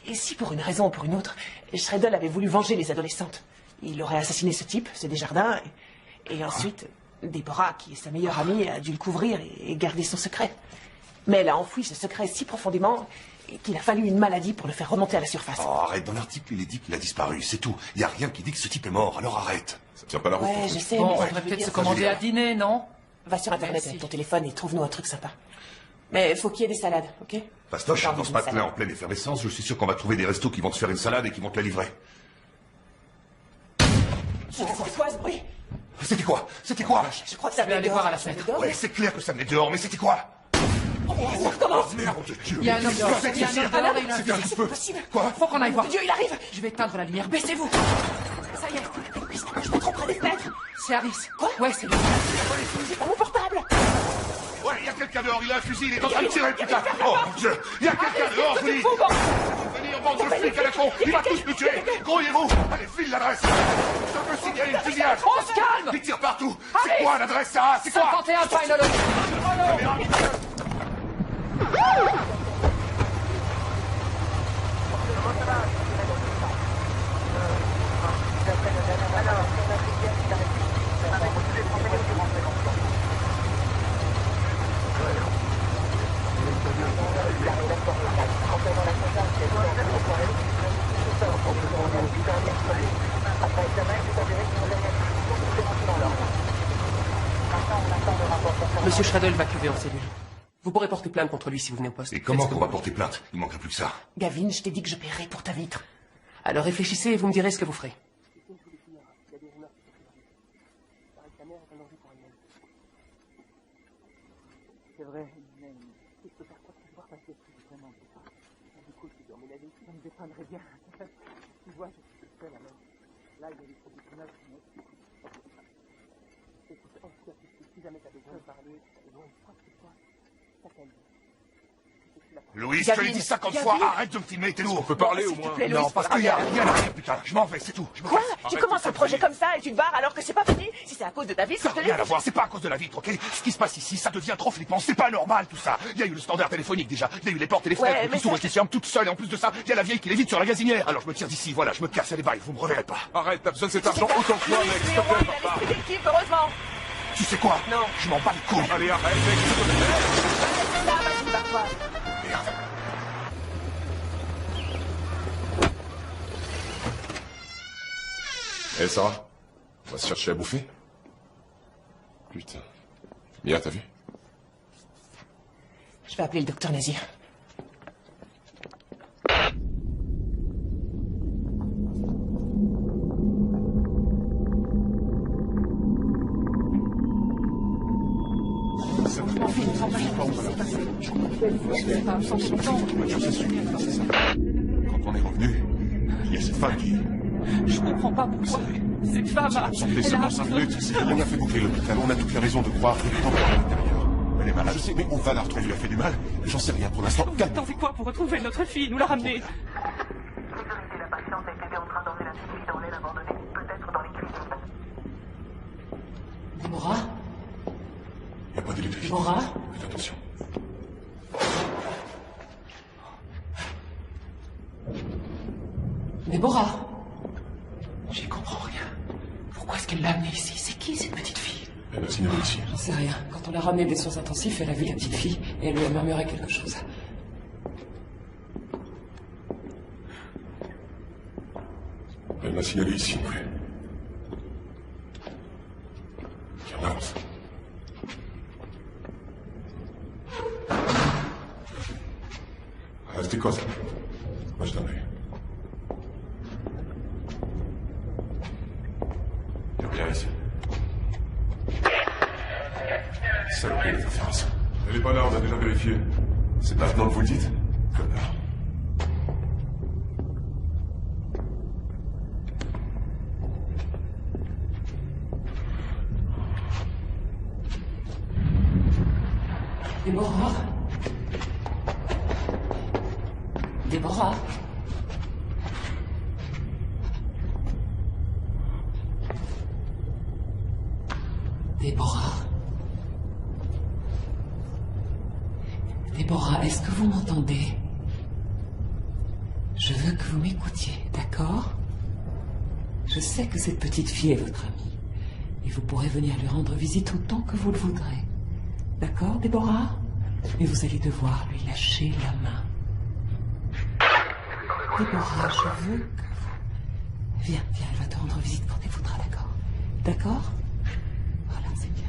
Et si pour une raison ou pour une autre, Schredel avait voulu venger les adolescentes? Il aurait assassiné ce type, ce Desjardins, et ensuite, Déborah, qui est sa meilleure amie, a dû le couvrir et garder son secret. Mais elle a enfoui ce secret si profondément qu'il a fallu une maladie pour le faire remonter à la surface. Oh, arrête, dans l'article, il est dit qu'il a disparu, c'est tout. Il n'y a rien qui dit que ce type est mort, alors arrête. Ça tient pas la route. Ouais, je sais, Bon, mais on ça devrait veut peut-être dire- se commander à dîner, non? Va sur Internet Merci. avec ton téléphone et trouve-nous un truc sympa. Mais faut qu'il y ait des salades, ok? Fastoche, J'ai envie dans ce d'une patelin salade. en pleine effervescence, je suis sûr qu'on va trouver des restos qui vont te faire une salade et qui vont te la livrer. Françoise, oui. C'était quoi? C'était quoi? Je crois que ça Je vais aller voir à la fenêtre. Ouais, c'est clair que ça venait dehors, mais c'était quoi? Ça recommence. Oh, merde de Dieu. Il y a un homme dehors. Il y a un homme dehors et une C'était un infirmière. petit peu. Possible. Quoi? Faut qu'on aille voir. Mon Dieu, il arrive. Je vais éteindre la lumière. Baissez-vous. Ça y est. Je me trompe près des fenêtres. C'est Harris. Quoi? Ouais, c'est lui. C'est pas mon portable. Ouais, il y a quelqu'un dehors, il a un fusil, il est en train de tirer, putain. Oh mon Dieu, il y a quelqu'un dehors, je vous dis. Venir, bande de flics à la con, il va tous nous tuer. Grouillez-vous. Allez, file l'adresse. Je peux signaler une fusillade. On se calme. Il tire partout. C'est quoi l'adresse, ça? C'est quoi? 51 Pinology. Monsieur Schradel va cuver en cellule. Vous pourrez porter plainte contre lui si vous venez au poste. Et comment qu'on va porter plainte? Il manquerait plus que ça. Gavin, je t'ai dit que je paierais pour ta vitre. Alors réfléchissez et vous me direz ce que vous ferez. C'est vrai, mais si je peux faire quoi que ce soit parce que c'est vraiment ça. Du coup, je suis dans mes avis, ça me défendrait bien. Tu vois, je suis tout seul alors. Là, il y a des professionnels qui m'ont... Écoute, Oscar, si jamais t'as besoin de parler, quoi que ce soit, t'appelles. Louis, je te l'ai dit 50 fois, arrête de me filmer, t'es lourd. On peut parler au moins. Plaît, Louis, Non, parce qu'il y a rien à dire, putain. Je m'en vais, c'est tout. Je me Quoi? casse. Tu commences un projet comme ça et tu te barres alors que c'est pas fini? Si c'est à cause de ta vitre, Ça je te n'a l'ai rien à dit. voir, c'est pas à cause de la vitre, ok? Ce qui se passe ici, ça devient trop flippant, c'est pas normal tout ça. Il y a eu le standard téléphonique déjà, il y a eu les portes et les Ouais, fenêtres mais qui s'ouvrent ça- et qui se ferment toutes seules, et en plus de ça, il y a la vieille qui lévite sur la gazinière. Alors je me tire d'ici, voilà, je me casse, allez bye, vous me reverrez pas. Arrête, t'as besoin de cet argent autant que moi, mec, s'il te Mais au moins, plaît, il a papa. l'esprit d'équipe, heureusement. Tu sais quoi? Non. Je m'en bats les couilles. Allez, arrête, mec, s'il te plaît. C'est ça, vas-y, barre-toi. Merde. Eh Sarah, on va se chercher à bouffer? Putain, Mia, t'as vu? Je vais appeler le docteur Nazir. Quand on est revenu, il y a cette femme qui... Je comprends pas pourquoi. Cette femme a... Santé seulement 5 minutes. On a fait boucler l'hôpital. On a toutes les raisons de croire qu'elle est encore à l'intérieur. Elle est malade. Je sais, mais on va la retrouver. Elle lui a fait du mal. J'en sais rien pour l'instant. Calme. Attendez quoi pour retrouver notre fille, nous la ramener? La patiente était en train d'emmener la petite fille dans l'aile abandonnée, peut-être dans les cuisines. Déborah? Il n'y a pas d'électricité. Déborah? Faites attention. Déborah? J'y comprends rien. Pourquoi est-ce qu'elle l'a amenée ici? C'est qui cette petite fille? Elle a signalé ici. J'en sais rien. Quand on l'a ramenée des soins intensifs, elle a vu la petite fille et elle lui a murmuré quelque chose. Elle m'a signalé ici, oui. Tiens, on avance. Restez quoi ça? Moi je t'en ai. Il n'y a rien ici. Saloperie d'interférence. Elle est pas là, on a déjà vérifié. C'est pas maintenant que vous le dites? Connard. Déborah? Déborah? Déborah? Déborah, est-ce que vous m'entendez? Je veux que vous m'écoutiez, d'accord? Je sais que cette petite fille est votre amie. Et vous pourrez venir lui rendre visite autant que vous le voudrez. D'accord, Déborah? Mais vous allez devoir lui lâcher la main. Déborah, je veux que vous... Viens, elle va te rendre visite quand elle voudra, d'accord? D'accord? Voilà, c'est bien.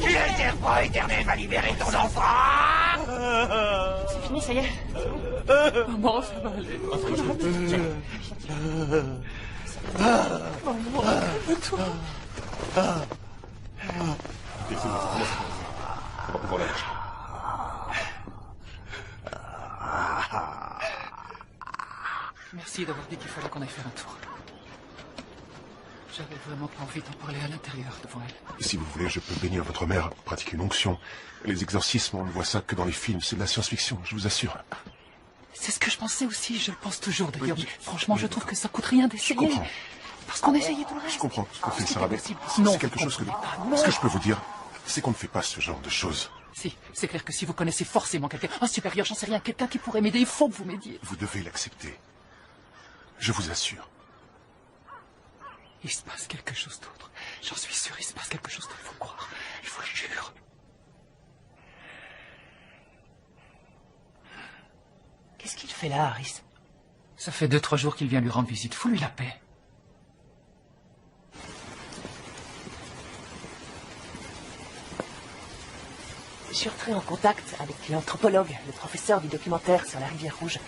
Le serpent éternel va libérer ton enfant. C'est fini, ça y est. Maman, ça va aller. Maman, calme-toi. Ok, c'est bon, ça commence à commencer. On va pouvoir la lâcher. Merci d'avoir dit qu'il fallait qu'on aille faire un tour. J'avais vraiment pas envie d'en parler à l'intérieur devant elle. Si vous voulez, je peux bénir votre mère, pratiquer une onction. Les exorcismes, on ne voit ça que dans les films. C'est de la science-fiction, je vous assure. C'est ce que je pensais aussi, je le pense toujours d'ailleurs. Oui, franchement, je trouve que ça coûte rien d'essayer. Je comprends. Parce qu'on a essayé tout le reste. Je comprends ce que fait Sarah, mais Non, c'est quelque chose que... Ce que je peux vous dire, c'est qu'on ne fait pas ce genre de choses. Si, c'est clair que si vous connaissez forcément quelqu'un, un supérieur, j'en sais rien, quelqu'un qui pourrait m'aider, il faut que vous m'aidiez. Vous devez l'accepter. Je vous assure. Il se passe quelque chose d'autre. J'en suis sûr, il se passe quelque chose d'autre, il faut croire. Je vous le jure. Qu'est-ce qu'il fait là, Harris? Ça fait 2-3 jours qu'il vient lui rendre visite. Fous-lui la paix. Je suis entré en contact avec l'anthropologue, le professeur du documentaire sur la rivière Rouge.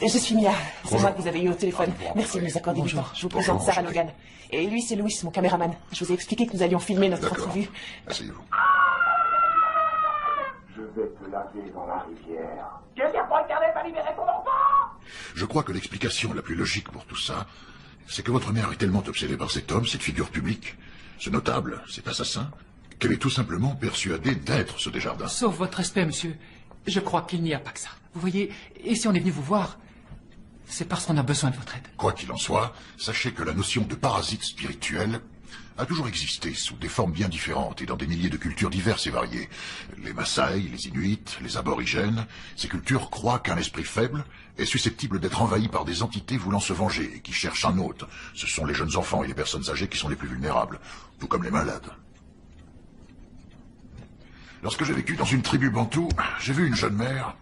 Je suis Mia, c'est moi que vous avez eu au téléphone. Merci de nous accorder du temps. Je vous présente Sarah Logan. Et lui, c'est Louis, mon caméraman. Je vous ai expliqué que nous allions filmer notre entrevue. Asseyez-vous. Je vais te laver dans la rivière. Le serpent éternel va libérer ton enfant. Je crois que l'explication la plus logique pour tout ça, c'est que votre mère est tellement obsédée par cet homme, cette figure publique, ce notable, cet assassin, qu'elle est tout simplement persuadée d'être ce Desjardins. Sauf votre respect, monsieur. Je crois qu'il n'y a pas que ça. Vous voyez, et si on est venu vous voir, c'est parce qu'on a besoin de votre aide. Quoi qu'il en soit, sachez que la notion de parasite spirituel a toujours existé sous des formes bien différentes et dans des milliers de cultures diverses et variées. Les Maasai, les Inuits, les aborigènes, ces cultures croient qu'un esprit faible est susceptible d'être envahi par des entités voulant se venger et qui cherchent un hôte. Ce sont les jeunes enfants et les personnes âgées qui sont les plus vulnérables, tout comme les malades. Lorsque j'ai vécu dans une tribu bantoue, j'ai vu une jeune mère,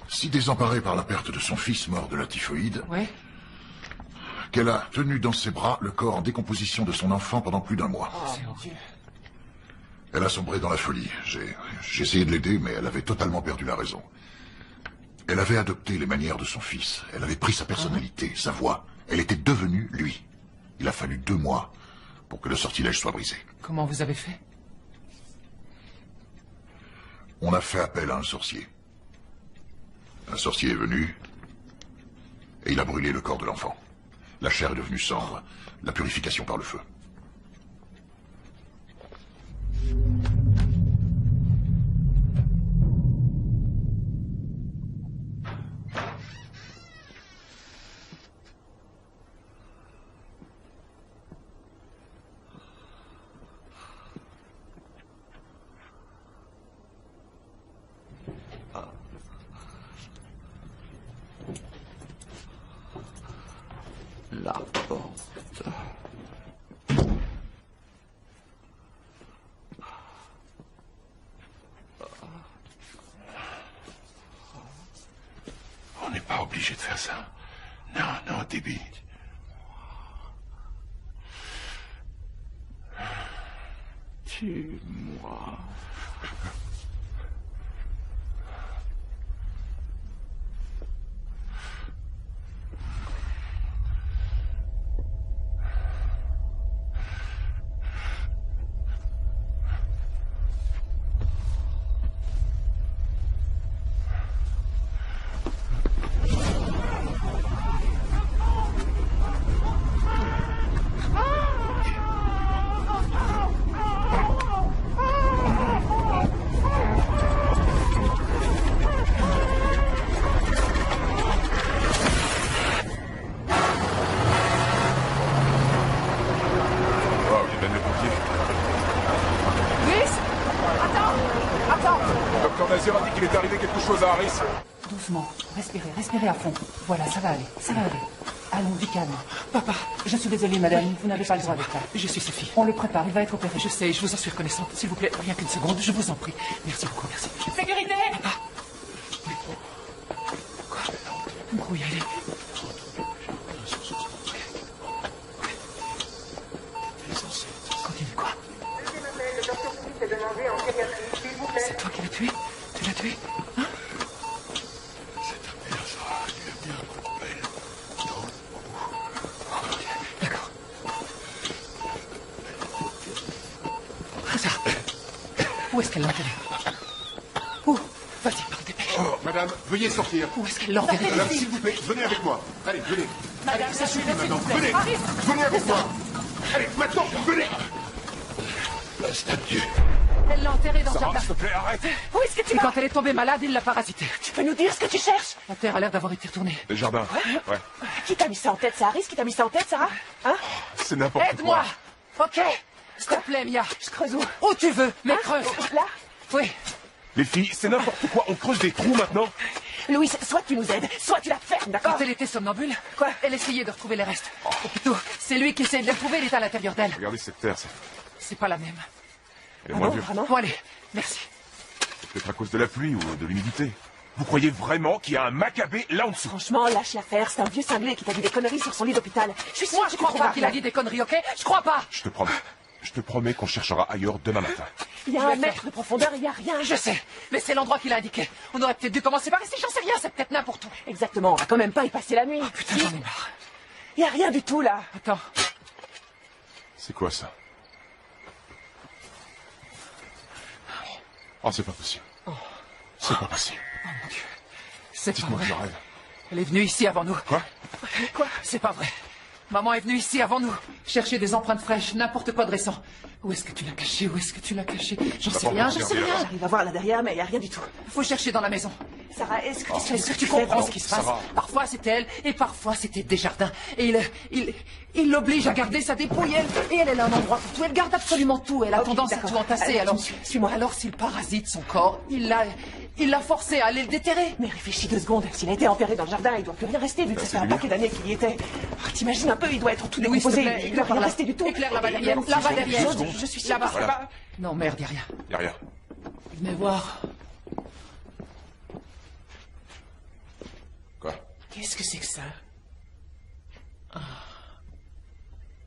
si désemparée par la perte de son fils mort de la typhoïde, qu'elle a tenu dans ses bras le corps en décomposition de son enfant pendant plus d'1 mois. Elle a sombré dans la folie. J'ai essayé de l'aider, mais elle avait totalement perdu la raison. Elle avait adopté les manières de son fils. Elle avait pris sa personnalité, sa voix. Elle était devenue lui. Il a fallu 2 mois pour que le sortilège soit brisé. Comment vous avez fait? On a fait appel à un sorcier. Un sorcier est venu et il a brûlé le corps de l'enfant. La chair est devenue cendre, la purification par le feu. La porte. On n'est pas obligé de faire ça. Non, non, Debbie. Tue-moi. Doucement, respirez à fond. Voilà, ça va aller, Allons, dis calme. Papa, je suis désolée, madame, vous n'avez pas le droit d'être là. Je suis Sophie. On le prépare, il va être opéré. Je sais, je vous en suis reconnaissante. S'il vous plaît, rien qu'une seconde, je vous en prie. Merci beaucoup, merci. Sécurité! Papa. Quoi? Où y aller? Continue, quoi? C'est toi qui l'as tué? Tu l'as tué? Hein? D'accord. Ça. Où est-ce qu'elle l'a enterré? Où? Vas-y, parle, dépêche. Oh, madame, veuillez sortir. Où est-ce qu'elle l'a enterré? Madame, s'il vous plaît, venez avec moi. Allez, venez. Madame, ça suffit maintenant. Venez. Venez avec moi. Allez, maintenant, venez. La statue. Elle l'a enterrée dans un Sarah, plat. s'il te plaît, arrête. Où est-ce que tu Et vas? quand elle est tombée malade, il l'a parasitée. Tu peux nous dire ce que tu cherches? La terre a l'air d'avoir été tournée. Le jardin. Ouais. Qui t'a mis ça en tête, Saharis? Qui t'a mis ça en tête, Sarah? Hein? C'est n'importe quoi. Aide-moi! Ok? S'il te plaît, Mia. Je creuse où? Où tu veux, mais creuse. Là? Oui. Les filles, c'est n'importe quoi. On creuse des trous maintenant. Louis, soit tu nous aides, soit tu la fermes, d'accord? Quand elle était somnambule, Quoi? Elle essayait de retrouver les restes. Ou plutôt, c'est lui qui essayait de les trouver, il est à l'intérieur d'elle. Regardez cette terre, C'est pas la même. elle est moins vieux. Vraiment? Bon, allez, merci. C'est peut-être à cause de la pluie ou de l'humidité. Vous croyez vraiment qu'il y a un Maccabée là en dessous? Franchement, lâche l'affaire, c'est un vieux cinglé qui t'a dit des conneries sur son lit d'hôpital. Je suis sûre Moi, que je tu crois pas trouveras qu'il a rien. dit des conneries, ok? Je crois pas. Je te promets. Je te promets qu'on cherchera ailleurs demain matin. Il y a Je un vais mètre faire. de profondeur, il y a rien. Je sais, mais c'est l'endroit qu'il a indiqué. On aurait peut-être dû commencer par ici, j'en sais rien, c'est peut-être n'importe où. Exactement, on va quand même pas y passer la nuit. Putain, j'en ai marre. Il y a rien du tout, là. Attends, C'est quoi ça? Oh, c'est pas possible. C'est pas possible. oh mon Dieu. C'est pas Dites-moi que vrai. je rêve. Elle est venue ici avant nous. Quoi? Quoi? C'est pas vrai. Maman est venue ici avant nous. Chercher des empreintes fraîches, n'importe quoi de récent. Où est-ce que tu l'as caché? Où est-ce que tu l'as caché? J'en sais pas rien, encore j'en sais regardé, rien. J'arrive à voir là derrière, mais il y a rien du tout. Faut chercher dans la maison. Sarah, est-ce que Est-ce que tu comprends ce qui se passe? Sarah. Parfois c'était elle, et parfois c'était Desjardins. Et il l'oblige à garder sa dépouille, et elle a un endroit pour tout. Elle garde absolument tout. Elle a tendance à tout entasser. Allez, Alors, suis-moi. alors s'il parasite son corps, il l'a forcé à aller le déterrer. Mais réfléchis 2 secondes. S'il a été enterré dans le jardin, il doit plus rien rester, vu que ça fait un paquet d'années qu'il y était. Oh, t'imagines un peu, il doit être tout Louis, s'il te décomposé. plaît, Il éclaire doit rien par là. rester du tout. Éclaire là-bas derrière. Et Là-bas derrière. Je suis sûre. Là-bas. Voilà. Non, merde, y a rien. Y a rien. Venez voir. Quoi? Qu'est-ce que c'est que ça?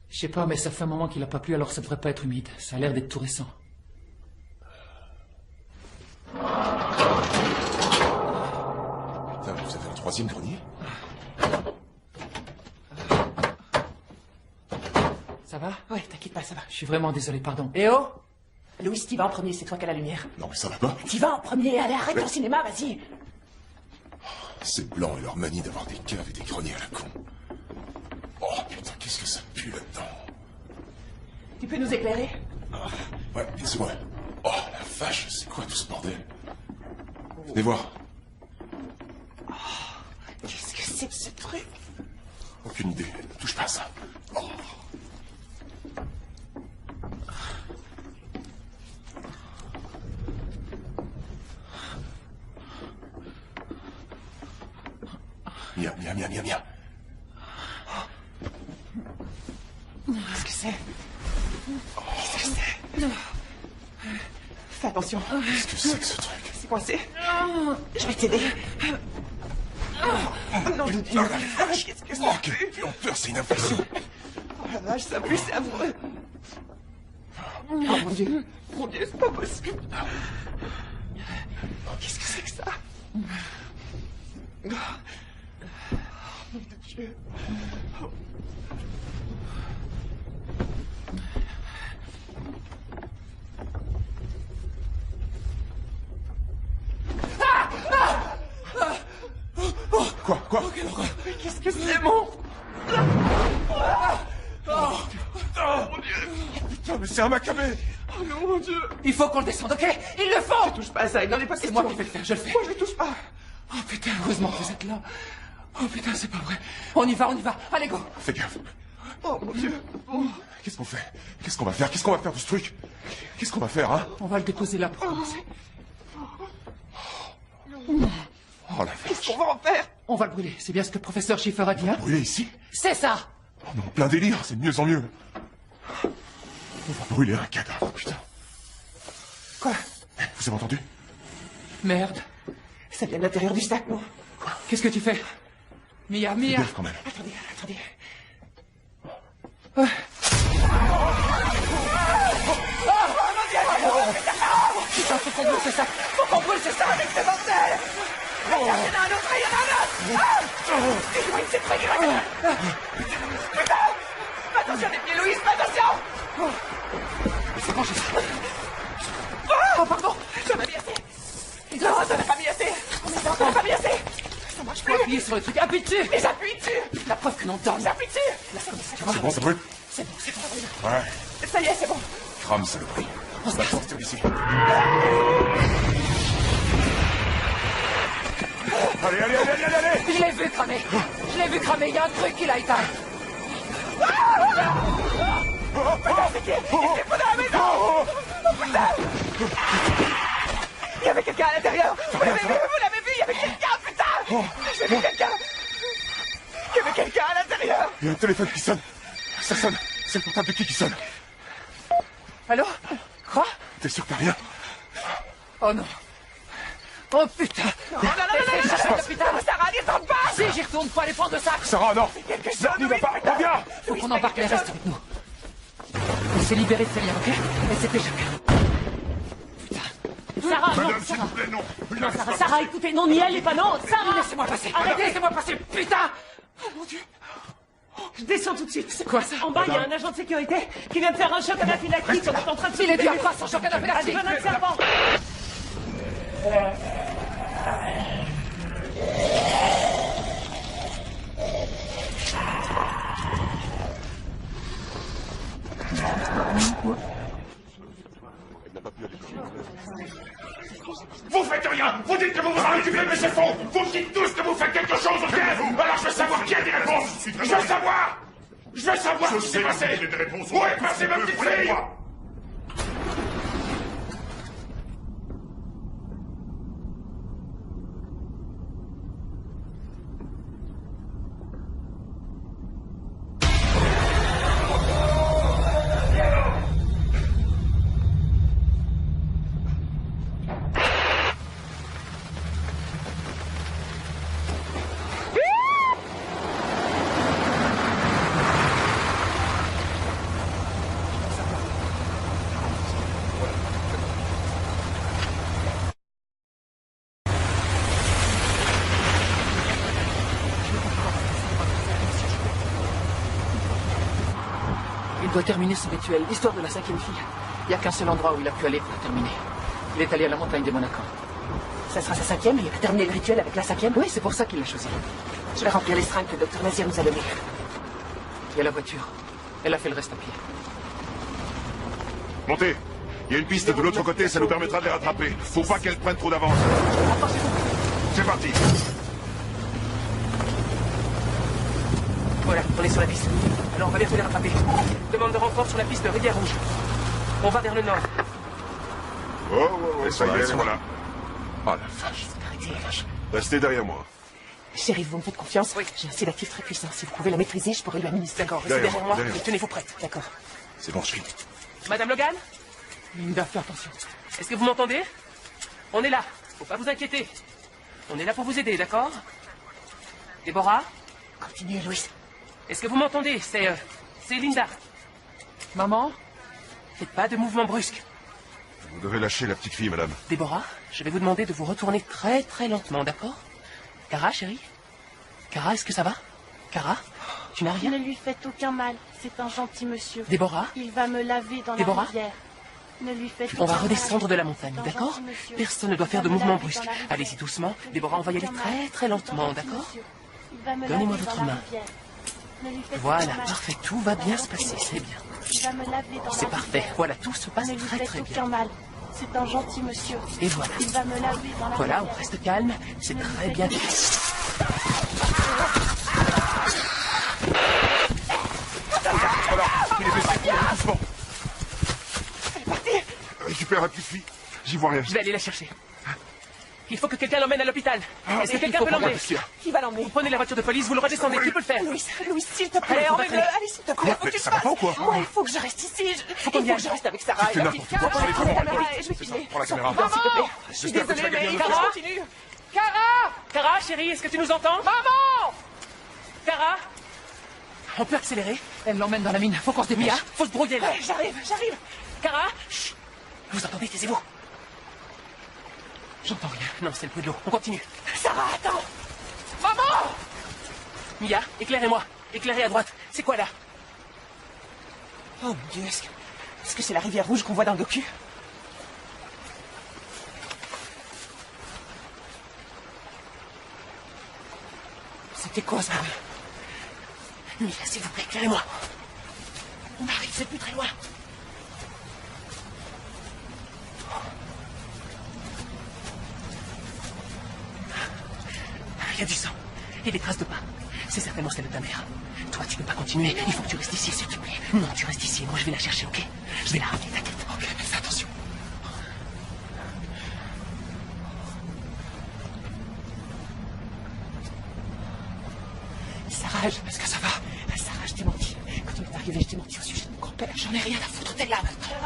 Je sais pas, mais ça fait un moment qu'il a pas plu, alors ça devrait pas être humide. Ça a l'air d'être tout récent. Putain, vous avez un 3e grenier? Ça va? Ouais, t'inquiète pas, ça va. Je suis vraiment désolé, pardon. Eh oh! Louis, t'y vas en premier, c'est toi qui as la lumière. Non, mais ça va pas. T'y vas en premier, allez, arrête ton cinéma, vas-y. Ces blancs et leur manie d'avoir des caves et des greniers à la con. Oh putain, qu'est-ce que ça pue là-dedans? Tu peux nous éclairer? Ouais, laissez-moi. Oh la vache, c'est quoi tout ce bordel? Venez voir. Qu'est-ce que c'est que ce truc? Aucune idée. Touche pas à ça. Oh. Mia. Qu'est-ce que c'est? Qu'est-ce que c'est? Fais attention. Qu'est-ce que c'est que ce truc? C'est coincé. Je vais t'aider. Non, je dis. Qu'est-ce que c'est? Oh, quelle puanteur, c'est une infection. Oh la vache, ça pue, c'est affreux. Oh mon Dieu, c'est pas possible. Qu'est-ce que c'est que ça? Oh mon Dieu. Quoi? Mais qu'est-ce que c'est, mon... Putain, mais c'est un macabé. Oh non, mon Dieu. Il faut qu'on le descende, ok? Il le faut! Ne touche pas à ça, il n'en est pas C'est question. moi qui vais le faire, je le fais. Moi, je ne touche pas. Oh putain, heureusement que vous êtes là. Oh putain, c'est pas vrai. On y va. Allez, go! Fais gaffe. Oh mon Dieu. Oh. Qu'est-ce qu'on fait? Qu'est-ce qu'on va faire? Qu'est-ce qu'on va faire de ce truc? Qu'est-ce qu'on va faire, hein? On va le déposer là pour commencer. Oh la Qu'est-ce vache. qu'on va en faire? On va le brûler, c'est bien ce que le professeur Schiffer a dit, hein? Brûler ici? C'est ça! Oh non, plein délire, c'est de mieux en mieux. On va brûler un cadavre, putain. Quoi? Vous avez entendu? Merde. Ça vient de l'intérieur du sac, non? Qu'est-ce que tu fais? Mia. Fais gaffe quand même. Attendez. Putain, faut qu'on brûle ce sac! Avec ce bordel! Il y en a un autre! C'est très grave! Putain! Attention des pieds, Louise, attention! C'est bon, j'ai ça. Oh, pardon! J'en ai mis assez! Non, t'en as pas mis assez! T'en as pas mis assez! Ça marche Faut plus! appuyer sur le truc, appuie dessus! Mais j'appuie dessus! La preuve que l'on donne! J'appuie dessus! Tu vois? C'est bon, ça brûle? C'est bon. Ouais. Ça y est, c'est bon. Crame, saloperie. On se bat sortir d'ici. Allez. Je l'ai vu cramer! Il y a un truc qui l'a éteint! Il y avait quelqu'un à l'intérieur! Vous l'avez vu, il y avait quelqu'un, putain! J'ai vu quelqu'un! Il y avait quelqu'un à l'intérieur! Il y a un téléphone qui sonne. Ça sonne. C'est le portable de qui sonne? Allô? Quoi? T'es sûr que t'as rien? Oh non! Oh putain! Non, Sarah, n'y retourne pas! Si, j'y retourne, faut aller prendre le sac! Sarah, non! Quelque chose, N'y va pas, reviens! Faut qu'on embarque les restes avec nous. On s'est libéré de Célia, ok? Elle s'est échappée. Putain. Sarah, non! Madame, s'il vous plaît, non! Sarah, écoutez, non, ni elle, ni pas non! Sarah! Laissez-moi passer! Arrêtez! Laissez-moi passer, putain! Oh mon Dieu! Je descends tout de suite. C'est quoi ça? En bas, il y a un agent de sécurité qui vient de faire un choc anaphylactique. On est en train de se... Il est bien face au choc anaphylactique! Un venin de serpent! Vous faites rien! Linda, vous dites que vous vous en occupez, mais c'est faux. Vous me dites tous que vous faites quelque chose, ok? Alors je veux savoir qui a des réponses. Je veux savoir. Je veux savoir ce qui s'est passé. Où est passée ma petite fille? Il doit terminer ce rituel, l'histoire de la 5e fille. Il n'y a qu'un seul endroit où il a pu aller pour le terminer. Il est allé à la montagne des Monacans. Ça sera sa 5e et il va terminer le rituel avec la 5e? Oui, c'est pour ça qu'il l'a choisi. Je vais remplir les seringues que le docteur Nazir nous a données. Il y a la voiture. Elle a fait le reste à pied. Montez. Il y a une piste de l'autre côté, ça nous permettra de les rattraper. Faut pas qu'elles prennent trop d'avance. C'est parti. Voilà, on est sur la piste. Alors on va bientôt les rattraper. Demande de renfort sur la piste de Rivière Rouge. On va vers le nord. Oh, ça y est, voilà. Oh la vache. Restez derrière moi. Shérif, vous me faites confiance? Oui. J'ai un sédatif très puissant. Si vous pouvez la maîtriser, je pourrais lui administrer. D'accord, restez derrière moi et tenez-vous prête. D'accord. C'est bon, je suis. Madame Logan? Linda, fais attention. Est-ce que vous m'entendez? On est là. Faut pas vous inquiéter. On est là pour vous aider, d'accord? Déborah? Continuez, Louis. Est-ce que vous m'entendez? C'est Linda. Maman? Faites pas de mouvements brusques. Vous devez lâcher la petite fille, madame. Déborah, je vais vous demander de vous retourner très très lentement, d'accord? Cara, chérie? Cara, est-ce que ça va? Cara? Tu n'as rien? Ne lui faites aucun mal. C'est un gentil monsieur. Déborah? Il va me laver dans Déborah? la rivière. Ne lui faites On va aucun redescendre mal. de la montagne, C'est un d'accord? gentil monsieur. Personne ne doit faire de Il va me mouvements laver brusques. dans la rivière. Allez-y doucement. Déborah, on va y aller très très lentement, C'est un gentil d'accord? monsieur. Il va me Donnez-moi laver votre dans la main. rivière. Ne lui faites Voilà, aucun mal. parfait. Tout va bien se passer, c'est bien. Il va me laver dans la C'est parfait. rivière. Voilà, tout se passe Ne lui très faites très bien. aucun mal. C'est un gentil monsieur. Et voilà. Il va me laver dans la Voilà, on rivière. reste calme. C'est Ne lui très faites bien. Voilà, il est blessé. Doucement. Récupère la petite fille. J'y vois rien. Je vais aller la chercher. Il faut que quelqu'un l'emmène à l'hôpital. Est-ce que quelqu'un peut l'emmener? Qui va l'emmener? Vous prenez la voiture de police, vous le redescendez. Qui peut le faire? Louis, s'il te plaît, Allez, emmène-le. Allez, s'il te plaît, faut que tu ça va pas ou quoi? Ouais, il faut que je reste ici. Il faut que je reste avec Sarah. Tu fais n'importe quoi. Allez, Prends la prends. caméra et je vais filmer. Prends la caméra. S'il te plaît. Je suis J'espère que tu désolée, vas mais gagner il faut que Cara? je continue. Cara! Cara, chérie, est-ce que tu nous entends? Maman! Cara? On peut accélérer? Elle l'emmène dans la mine. Faut qu'on se dépêche. Mia, faut se brouiller là. Ouais, j'arrive. Cara? Chut. Vous entendez? Taisez-vous. J'entends rien. Non, c'est le bruit de l'eau. On continue. Sarah, attends. Maman! Mia, éclairez-moi. Éclairez à droite. C'est quoi là? Oh mon Dieu, est-ce que c'est la rivière rouge qu'on voit dans le docu? C'était quoi ce bruit? Mia, s'il vous plaît, éclairez-moi. On arrive, c'est plus très loin. Il y a du sang. Et des traces de pas. C'est certainement celle de ta mère. Toi, tu peux pas continuer. Il faut que tu restes ici, s'il te plaît. Non, tu restes ici. Moi, je vais la chercher, ok? Je vais la ramener, t'inquiète. Ok, mais fais attention. Sarah, est-ce que ça va? Sarah, je t'ai menti. Quand on est arrivé, je t'ai menti au sujet de mon grand-père. J'en ai rien à foutre, t'es là maintenant.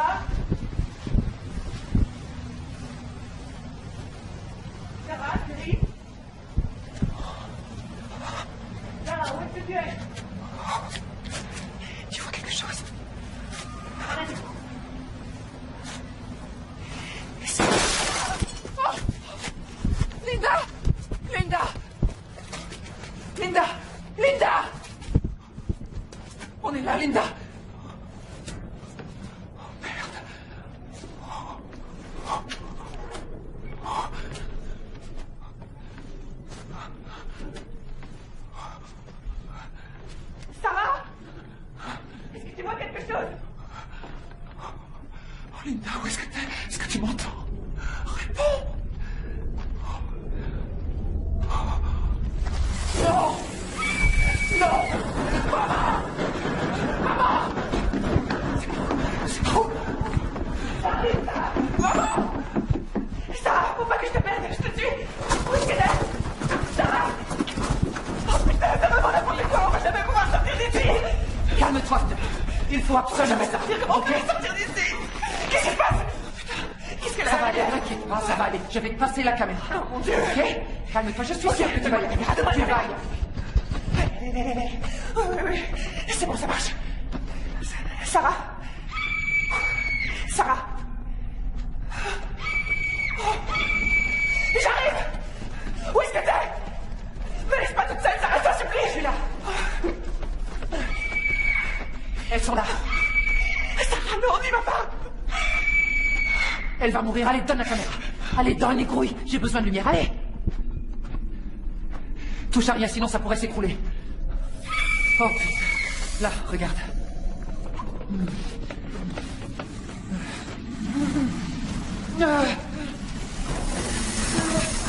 Sarah, chérie? Sarah, où est-ce que tu es? Tu vois quelque chose? Oh! Linda! Linda! Linda! Linda! On est là, Linda! Oh merde! Sarah? Est-ce que tu vois quelque chose? Oh Linda, où est-ce que t'es? Est-ce que tu m'entends? Réponds! Sarah, faut pas que je te perde, je te tue. Où est-ce qu'elle est? Sarah! Oh putain, ça va n'importe quoi, on va jamais pouvoir sortir d'ici. Calme-toi, s'il te plaît. Il faut absolument sortir. Comment on peut sortir d'ici? Qu'est-ce qui se passe? Putain, qu'est-ce qu'elle a? Ça va aller, t'inquiète pas, ça va aller. Je vais te passer la caméra. Oh mon Dieu. Ok? Calme-toi, je suis sûr que tu vas y arriver. Tu vas y arriver. Oui, c'est bon, ça marche. Sarah? Sarah? J'arrive! Où est-ce que t'es? Me laisse pas toute seule, Sarah, je t'en supplie! Je suis là. Elles sont là. Sarah, non, n'y va pas! Elle va mourir, allez, donne la caméra. Allez, donne les grouilles, j'ai besoin de lumière, allez! Touche à rien, sinon ça pourrait s'écrouler. Oh putain. Là, regarde.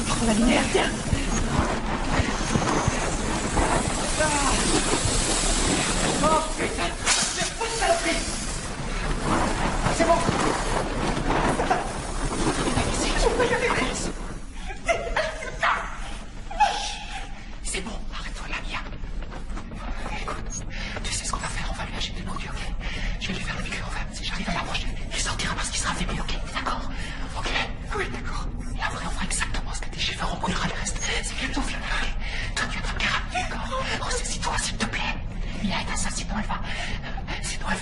Prends la lumière, tiens! Oh putain! C'est bon! C'est bon, arrête-toi là, Mia. Écoute, tu sais ce qu'on va faire, on va lui acheter des produits, ok? Je vais lui faire le piqûre, si j'arrive à l'approcher, il sortira parce qu'il sera affaibli, ok? D'accord? Ok? Oui, d'accord. Et après, on fera exactement ce que tes chiffres, on brûlera le reste. C'est bientôt fini, ok? Toi, tu attrapes Kara, d'accord? Ressaisis-toi, s'il te plaît. Mia est ça, sinon elle va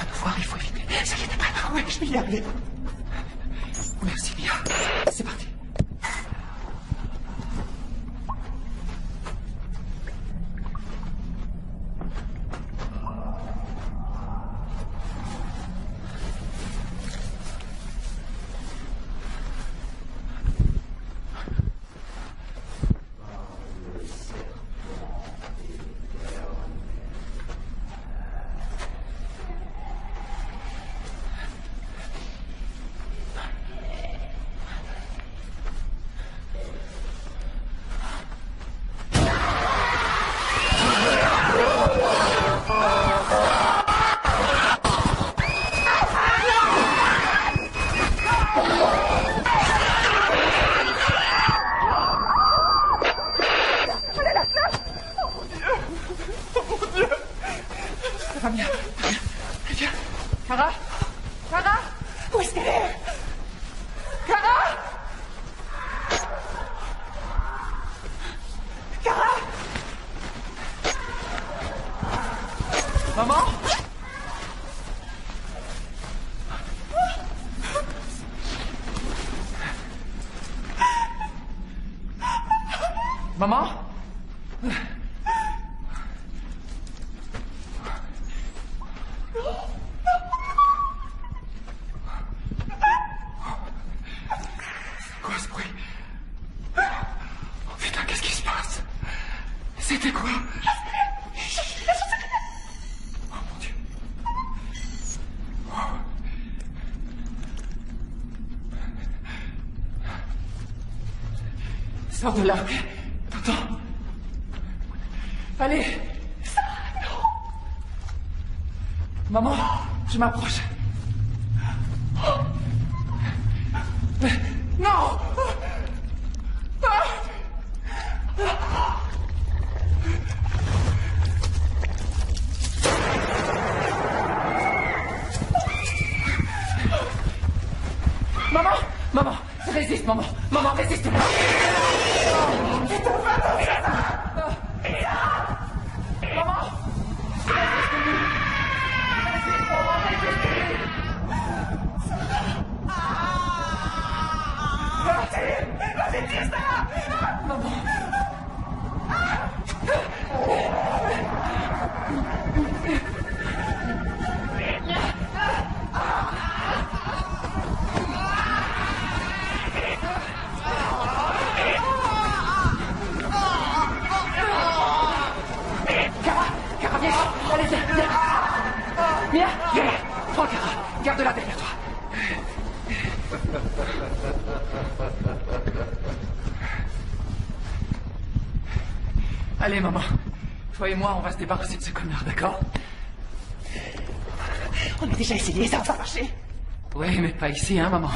nous voir, il faut éviter. Ça y est, t'es prête? Oui, je vais y aller. Merci, Mia. C'est parti. Maman? Quoi ce bruit? Oh putain, qu'est-ce qui se passe? C'était quoi? Oh mon Dieu. Oh. Sors de là, ok? T'entends? Allez! Maman, je m'approche. Non! Maman! Maman! Résiste, maman! Maman, résiste! Mia, viens là. Prends Kara. Garde-la derrière toi. Allez, maman. Toi et moi, on va se débarrasser de ce connard, d'accord? On a déjà essayé, ça va pas marcher. Oui, mais pas ici, hein, maman.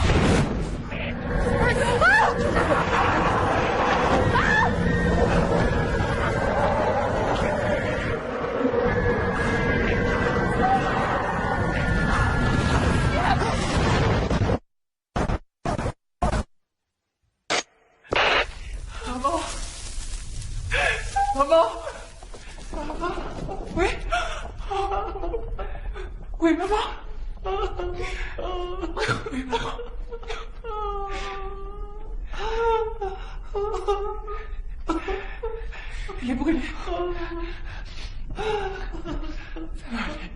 Maman. Maman. Maman. Oui. Oui, maman. Oui, maman. Il est brûlé. Ça va aller.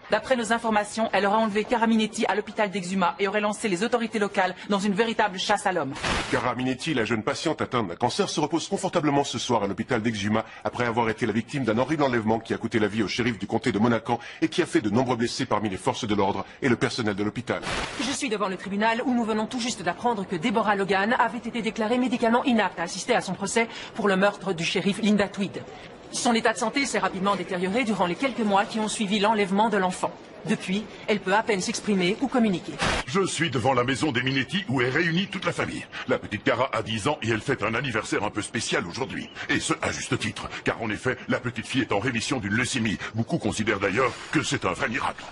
D'après nos informations, elle aurait enlevé Cara Minetti à l'hôpital d'Exuma et aurait lancé les autorités locales dans une véritable chasse à l'homme. Cara Minetti, la jeune patiente atteinte d'un cancer, se repose confortablement ce soir à l'hôpital d'Exuma après avoir été la victime d'un horrible enlèvement qui a coûté la vie au shérif du comté de Monacan et qui a fait de nombreux blessés parmi les forces de l'ordre et le personnel de l'hôpital. Je suis devant le tribunal où nous venons tout juste d'apprendre que Deborah Logan avait été déclarée médicalement inapte à assister à son procès pour le meurtre du shérif Linda Tweed. Son état de santé s'est rapidement détérioré durant les quelques mois qui ont suivi l'enlèvement de l'enfant. Depuis, elle peut à peine s'exprimer ou communiquer. Je suis devant la maison des Minetti où est réunie toute la famille. La petite Cara a 10 ans et elle fête un anniversaire un peu spécial aujourd'hui. Et ce, à juste titre. Car en effet, la petite fille est en rémission d'une leucémie. Beaucoup considèrent d'ailleurs que c'est un vrai miracle.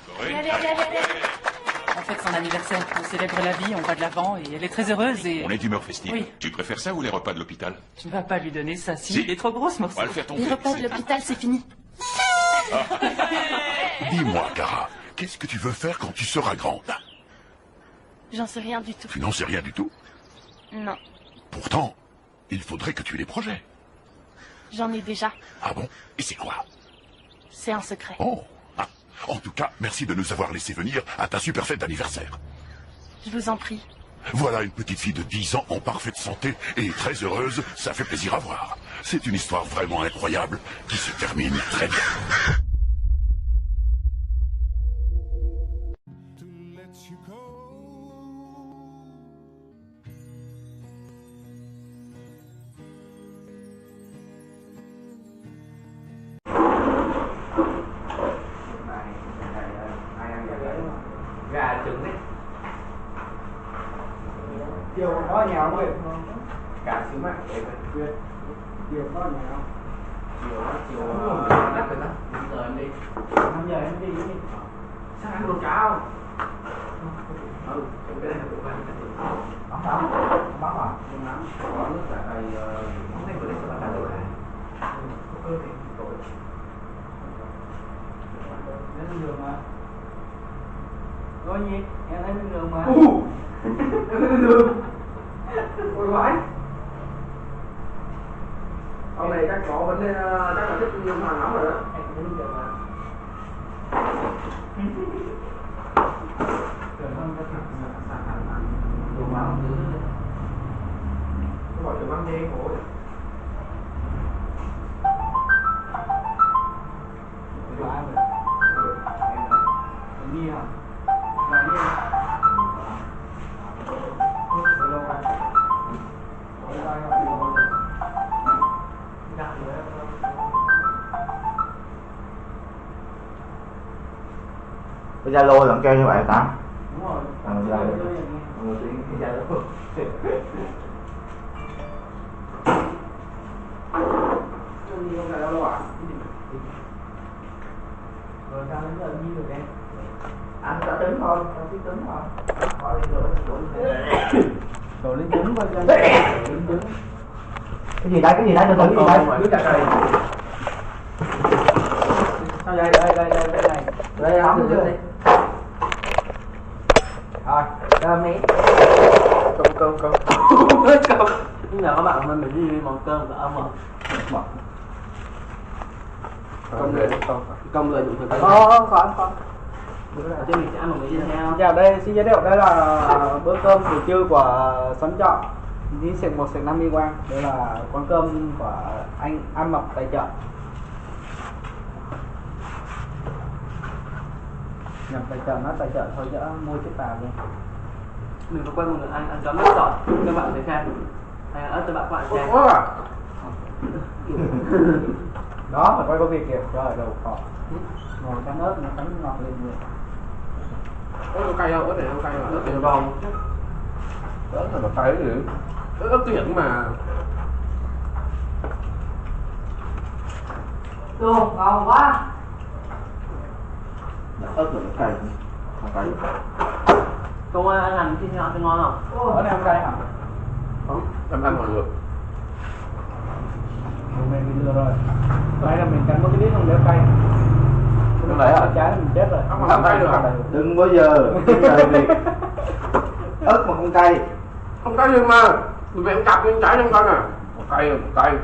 En fait, son anniversaire, on célèbre la vie, on va de l'avant et elle est très heureuse et... On est d'humeur festive. Oui. Tu préfères ça ou les repas de l'hôpital? Tu ne vas pas lui donner ça, si. Si. Il est trop gros ce morceau. On va le faire tomber. Les repas de l'hôpital, c'est fini. Dis-moi, Cara, qu'est-ce que tu veux faire quand tu seras grande? J'en sais rien du tout. Tu n'en sais rien du tout? Non, Pourtant, il faudrait que tu aies des projets. j'en ai déjà. Ah bon? Et c'est quoi? C'est un secret. Oh. Ah. En tout cas, merci de nous avoir laissé venir à ta super fête d'anniversaire. Je vous en prie. Voilà une petite fille de 10 ans en parfaite santé et très heureuse, ça fait plaisir à voir. C'est une histoire vraiment incroyable qui se termine très bien. Gà trứng đấy. Chiều có nhà không vậy? Cả xíu mạng để quên. Chiều có nhà không? Chiều đắt rồi đó. 5 giờ em đi. 5 giờ em đi đi. Sao ăn đồ cháo? Ừ, cái này là đồ ăn. Bóng tắm. Bóng à? Không lắm. Có nước là thầy không thấy vừa đấy sao bạn được hả? Có cơ thì tội. Đến đường mà. Có gì? Em thấy bên đường mà. Em thấy bên đường. Ôi vãi. Ông này chắc có vấn đề, chắc là thích nhiều hàng lắm rồi đó. Em thấy bên đường mà. Tưởng hơn cái thằng đồ máu thứ. Nó gọi đồ máu đen khổ rồi. Vãi rồi. Em đi hả? Là đi hả? Cái Zalo là kêu như vậy ta? Đúng rồi. Zalo. Một tiếng cái Zalo. Không phải đâu à? Rồi sao đến giờ đi được em? Anh đã tính thôi, tao biết tính thôi. Hỏi đi rồi lên trứng coi cho lên trứng. Cái gì đấy, từ từ cái gì đấy? Cứ chặt đây. Sao đây, đây này. Đây ấm chưa? Rồi, cơm đi. Cơm. Bây giờ các bạn mình đi món cơm và ấm rồi. Công lợi dụng thực. Không. Chứ mình sẽ ăn một cái gì theo. Chào, đây xin giới thiệu đây là bữa cơm buổi trưa của Xuân Trọng. Đi sẹt 1 sẹt 5 đi qua. Đây là quán cơm của anh An Mập tài trợ. Nhập tài trợ nó tài trợ thôi chứ mua chiếc tàu luôn. Mình có quen một người ăn chó rất giỏi, các bạn thấy khen. Hay là cho bạn khen. Đó phải quay có việc kìa, trời đầu cỏ. Ngồi cắn ớt nó cắn ngọt lên nhiều. Ớt có cay không? Ớt này không cay mà. Ớt tiền vòng. Ớt là nó cay gì? Ớt tiện mà. Đồ, ngon quá. Ớt là nó cay. Không cay. Công ăn làm trên nhọn thì ngon không? Ở đây không cay hả? Không, em ăn còn được. Mình bị lừa rồi. Đây là mình cắn một cái đít không đéo cay. Không phải hả? Trái mình chết rồi. Không cay được à? Đừng bao giờ việc ớt mà không cay. Không cay gì mà. Tụi em cặp cái trái trong con à. Cay, cay.